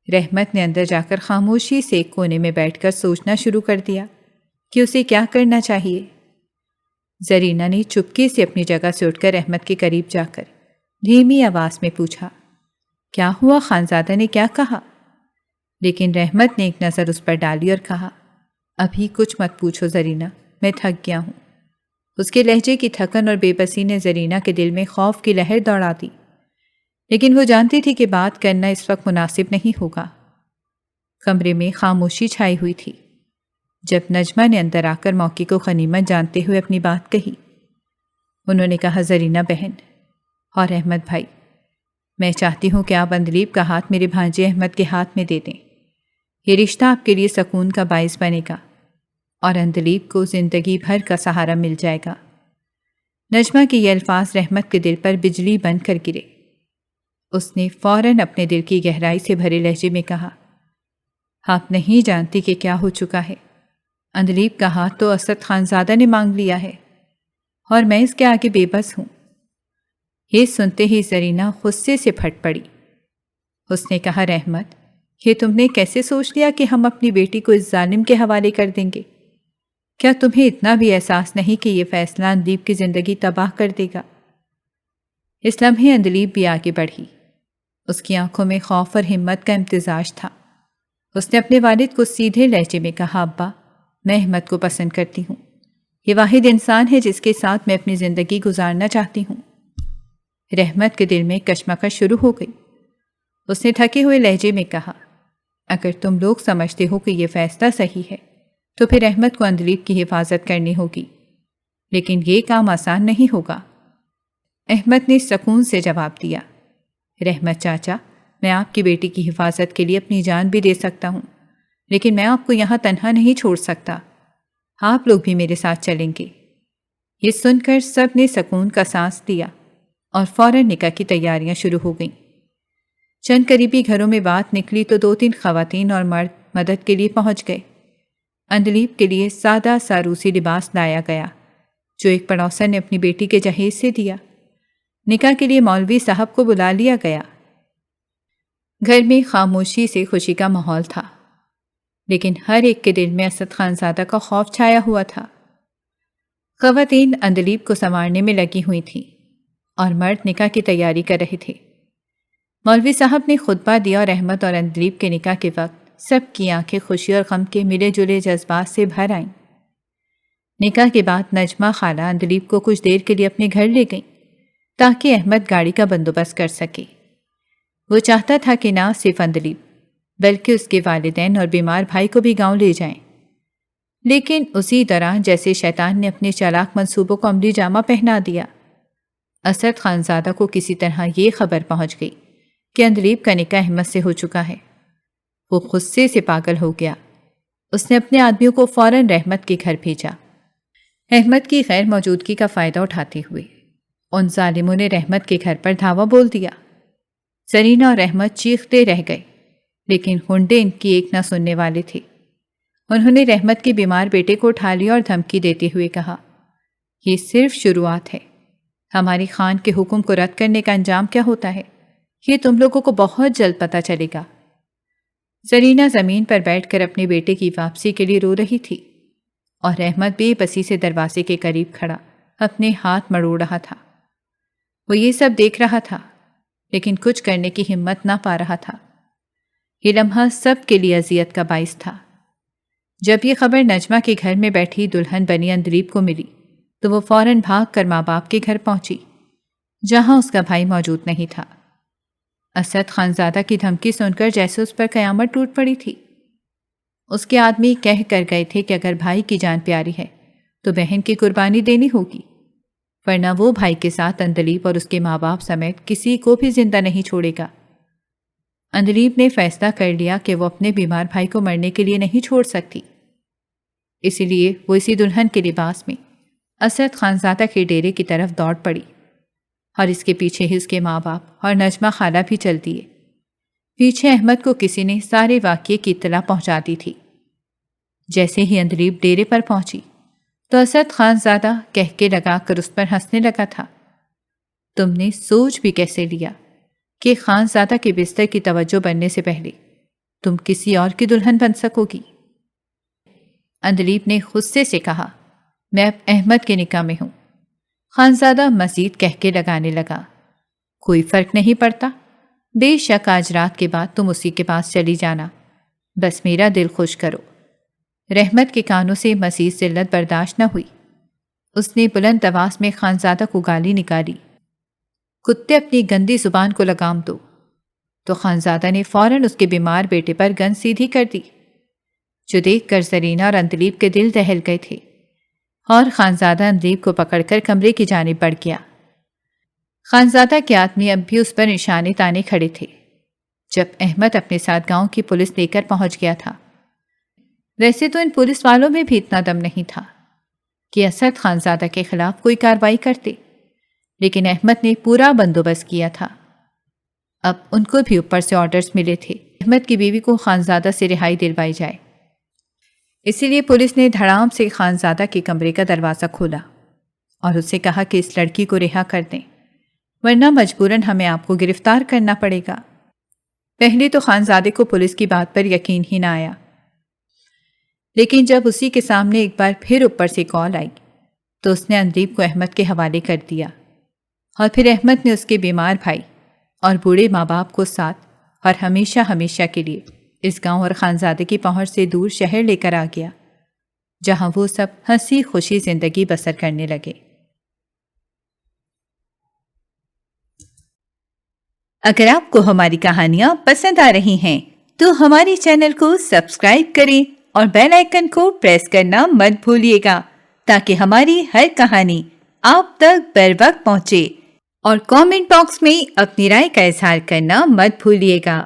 رحمت نے اندر جا کر خاموشی سے ایک کونے میں بیٹھ کر سوچنا شروع کر دیا کہ اسے کیا کرنا چاہیے۔ زرینہ نے چپکے سے اپنی جگہ سے اٹھ کر رحمت کے قریب جا کر دھیمی آواز میں پوچھا، کیا ہوا؟ خانزادہ نے کیا کہا؟ لیکن رحمت نے ایک نظر اس پر ڈالی اور کہا، ابھی کچھ مت پوچھو زرینہ، میں تھک گیا ہوں۔ اس کے لہجے کی تھکن اور بے بسی نے زرینہ کے دل میں خوف کی لہر دوڑا دی، لیکن وہ جانتی تھی کہ بات کرنا اس وقت مناسب نہیں ہوگا۔ کمرے میں خاموشی چھائی ہوئی تھی۔ جب نجمہ نے اندر آ کر موقع کو غنیمت جانتے ہوئے اپنی بات کہی، انہوں نے کہا، زرینہ بہن اور احمد بھائی، میں چاہتی ہوں کہ آپ اندلیب کا ہاتھ میرے بھانجے احمد کے ہاتھ میں دے دیں۔ یہ رشتہ آپ کے لیے سکون کا باعث بنے گا اور اندلیب کو زندگی بھر کا سہارا مل جائے گا۔ نجمہ کے یہ الفاظ رحمت کے دل پر بجلی بن کر گرے۔ اس نے فوراً اپنے دل کی گہرائی سے بھرے لہجے میں کہا، آپ نہیں جانتی کہ کیا ہو چکا ہے۔ اندلیب کا ہاتھ تو اسد خانزادہ نے مانگ لیا ہے اور میں اس کے آگے بے بس ہوں۔ یہ سنتے ہی زرینہ غصے سے پھٹ پڑی۔ اس نے کہا، رحمت، یہ تم نے کیسے سوچ لیا کہ ہم اپنی بیٹی کو اس ظالم کے حوالے کر دیں گے؟ کیا تمہیں اتنا بھی احساس نہیں کہ یہ فیصلہ اندلیب کی زندگی تباہ کر دے گا؟ اس لمحے اندلیب بھی آگے بڑھی۔ اس کی آنکھوں میں خوف اور ہمت کا امتزاج تھا۔ اس نے اپنے والد کو سیدھے لہجے میں کہا، ابا، میں احمد کو پسند کرتی ہوں۔ یہ واحد انسان ہے جس کے ساتھ میں اپنی زندگی گزارنا چاہتی ہوں۔ رحمت کے دل میں کشمکش شروع ہو گئی۔ اس نے تھکے ہوئے لہجے میں کہا، اگر تم لوگ سمجھتے ہو کہ یہ فیصلہ صحیح ہے تو پھر احمد کو اندلیب کی حفاظت کرنی ہوگی، لیکن یہ کام آسان نہیں ہوگا۔ احمد نے سکون سے جواب دیا، رحمت چاچا، میں آپ کی بیٹی کی حفاظت کے لیے اپنی جان بھی دے سکتا ہوں، لیکن میں آپ کو یہاں تنہا نہیں چھوڑ سکتا۔ آپ لوگ بھی میرے ساتھ چلیں گے۔ یہ سن کر سب نے سکون کا سانس لیا اور فوراً نکاح کی تیاریاں شروع ہو گئیں۔ چند قریبی گھروں میں بات نکلی تو 2-3 خواتین اور مرد مدد کے لیے پہنچ گئے۔ اندلیب کے لیے سادہ سا روسی لباس لایا گیا جو ایک پڑوسن نے اپنی بیٹی کے جہیز سے دیا۔ نکاح کے لیے مولوی صاحب کو بلا لیا گیا۔ گھر میں خاموشی سے خوشی کا ماحول تھا، لیکن ہر ایک کے دل میں اسد خانزادہ کا خوف چھایا ہوا تھا۔ خواتین اندلیب کو سنوارنے میں لگی ہوئی تھیں اور مرد نکاح کی تیاری کر رہے تھے۔ مولوی صاحب نے خطبہ دیا اور احمد اور اندلیب کے نکاح کے وقت سب کی آنکھیں خوشی اور غم کے ملے جلے جذبات سے بھر آئیں۔ نکاح کے بعد نجمہ خالہ اندلیب کو کچھ دیر کے لیے اپنے گھر لے گئیں تاکہ احمد گاڑی کا بندوبست کر سکے۔ وہ چاہتا تھا کہ نہ صرف اندلیب بلکہ اس کے والدین اور بیمار بھائی کو بھی گاؤں لے جائیں، لیکن اسی دوران جیسے شیطان نے اپنے چالاک منصوبوں کو عملی جامہ پہنا دیا، اسد خانزادہ کو کسی طرح یہ خبر پہنچ گئی کہ اندلیب کا نکاح احمد سے ہو چکا ہے۔ وہ غصے سے پاگل ہو گیا۔ اس نے اپنے آدمیوں کو فوراً رحمت کے گھر بھیجا۔ احمد کی غیر موجودگی کا فائدہ اٹھاتے ہوئے ان ظالموں نے رحمت کے گھر پر دھاوا بول دیا۔ زرینہ اور احمد چیختے رہ گئے، لیکن ہنڈے ان کی ایک نہ سننے والے تھے۔ انہوں نے رحمت کے بیمار بیٹے کو اٹھا لیا اور دھمکی دیتے ہوئے کہا، یہ صرف شروعات ہے۔ ہماری خان کے حکم کو رد کرنے کا انجام کیا ہوتا ہے یہ تم لوگوں کو بہت جلد پتہ چلے گا۔ زرینہ زمین پر بیٹھ کر اپنے بیٹے کی واپسی کے لیے رو رہی تھی اور احمد بے بسی سے دروازے کے قریب کھڑا اپنے ہاتھ مروڑ رہا تھا۔ وہ یہ سب دیکھ رہا تھا لیکن کچھ کرنے کی ہمت نہ پا رہا تھا۔ یہ لمحہ سب کے لیے اذیت کا باعث تھا۔ جب یہ خبر نجمہ کے گھر میں بیٹھی دلہن بنی اندلیب کو ملی تو وہ فوراً بھاگ کر ماں باپ کے گھر پہنچی جہاں اس کا بھائی موجود نہیں تھا۔ اسد خانزادہ کی دھمکی سن کر جیسے اس پر قیامت ٹوٹ پڑی تھی۔ اس کے آدمی کہہ کر گئے تھے کہ اگر بھائی کی جان پیاری ہے تو بہن کی قربانی دینی ہوگی، ورنہ وہ بھائی کے ساتھ اندلیب اور اس کے ماں باپ سمیت کسی کو بھی زندہ نہیں چھوڑے گا۔ اندلیب نے فیصلہ کر لیا کہ وہ اپنے بیمار بھائی کو مرنے کے لیے نہیں چھوڑ سکتی۔ اسی لیے وہ اسی دلہن کے لباس میں اسد خانزادہ کے ڈیرے کی طرف دوڑ پڑی، اور اس کے پیچھے ہی اس کے ماں باپ اور نجمہ خالہ بھی چل دیے۔ پیچھے احمد کو کسی نے سارے واقعے کی اطلاع پہنچا دی تھی۔ جیسے ہی اندلیب ڈیرے پر پہنچی تو اسد خانزادہ کہہ کے لگا کر اس پر ہنسنے لگا تھا، تم نے سوچ بھی کیسے لیا کہ خانزادہ کے بستر کی توجہ بننے سے پہلے تم کسی اور کی دلہن بن سکو گی؟ اندلیب نے غصے سے کہا، میں اب احمد کے نکاح میں ہوں۔ خانزادہ مزید کہہ کے لگانے لگا، کوئی فرق نہیں پڑتا، بے شک آج رات کے بعد تم اسی کے پاس چلی جانا، بس میرا دل خوش کرو۔ رحمت کے کانوں سے مزید ذلت برداشت نہ ہوئی، اس نے بلند آواز میں خانزادہ کو گالی نکالی، کتے اپنی گندی زبان کو لگام دو۔ تو خانزادہ نے فوراً اس کے بیمار بیٹے پر گن سیدھی کر دی، جو دیکھ کر زرینہ اور اندلیب کے دل دہل گئے تھے، اور خانزادہ اندلیب کو پکڑ کر کمرے کی جانب بڑھ گیا۔ خانزادہ کے آدمی اب بھی اس پر نشانے تانے کھڑے تھے۔ جب احمد اپنے ساتھ گاؤں کی پولیس لے کر پہنچ گیا تھا، ویسے تو ان پولیس والوں میں بھی اتنا دم نہیں تھا کہ اسد خانزادہ کے خلاف کوئی کارروائی کرتے، لیکن احمد نے پورا بندوبست کیا تھا۔ اب ان کو بھی اوپر سے آرڈرز ملے تھے احمد کی بیوی کو خانزادہ سے رہائی دلوائی جائے۔ اسی لیے پولیس نے دھڑام سے خانزادہ کے کمرے کا دروازہ کھولا اور اس سے کہا کہ اس لڑکی کو رہا کر دیں، ورنہ مجبوراً ہمیں آپ کو گرفتار کرنا پڑے گا۔ پہلے تو خانزادے کو پولیس کی بات پر یقین ہی نہ آیا، لیکن جب اسی کے سامنے ایک بار پھر اوپر سے کال آئی تو اس نے اندلیب کو احمد کے حوالے کر دیا، اور پھر احمد نے اس کے بیمار بھائی اور بوڑھے ماں باپ کو ساتھ اور ہمیشہ ہمیشہ کے لیے اس گاؤں اور خانزادے کی پہنچ سے دور شہر لے کر آ گیا، جہاں وہ سب ہنسی خوشی زندگی بسر کرنے لگے۔ اگر آپ کو ہماری کہانیاں پسند آ رہی ہیں تو ہمارے چینل کو سبسکرائب کریں اور بیل آئیکن کو پریس کرنا مت بھولیے گا تاکہ ہماری ہر کہانی آپ تک بر وقت پہنچے، اور کامنٹ باکس میں اپنی رائے کا اظہار کرنا مت بھولیے گا۔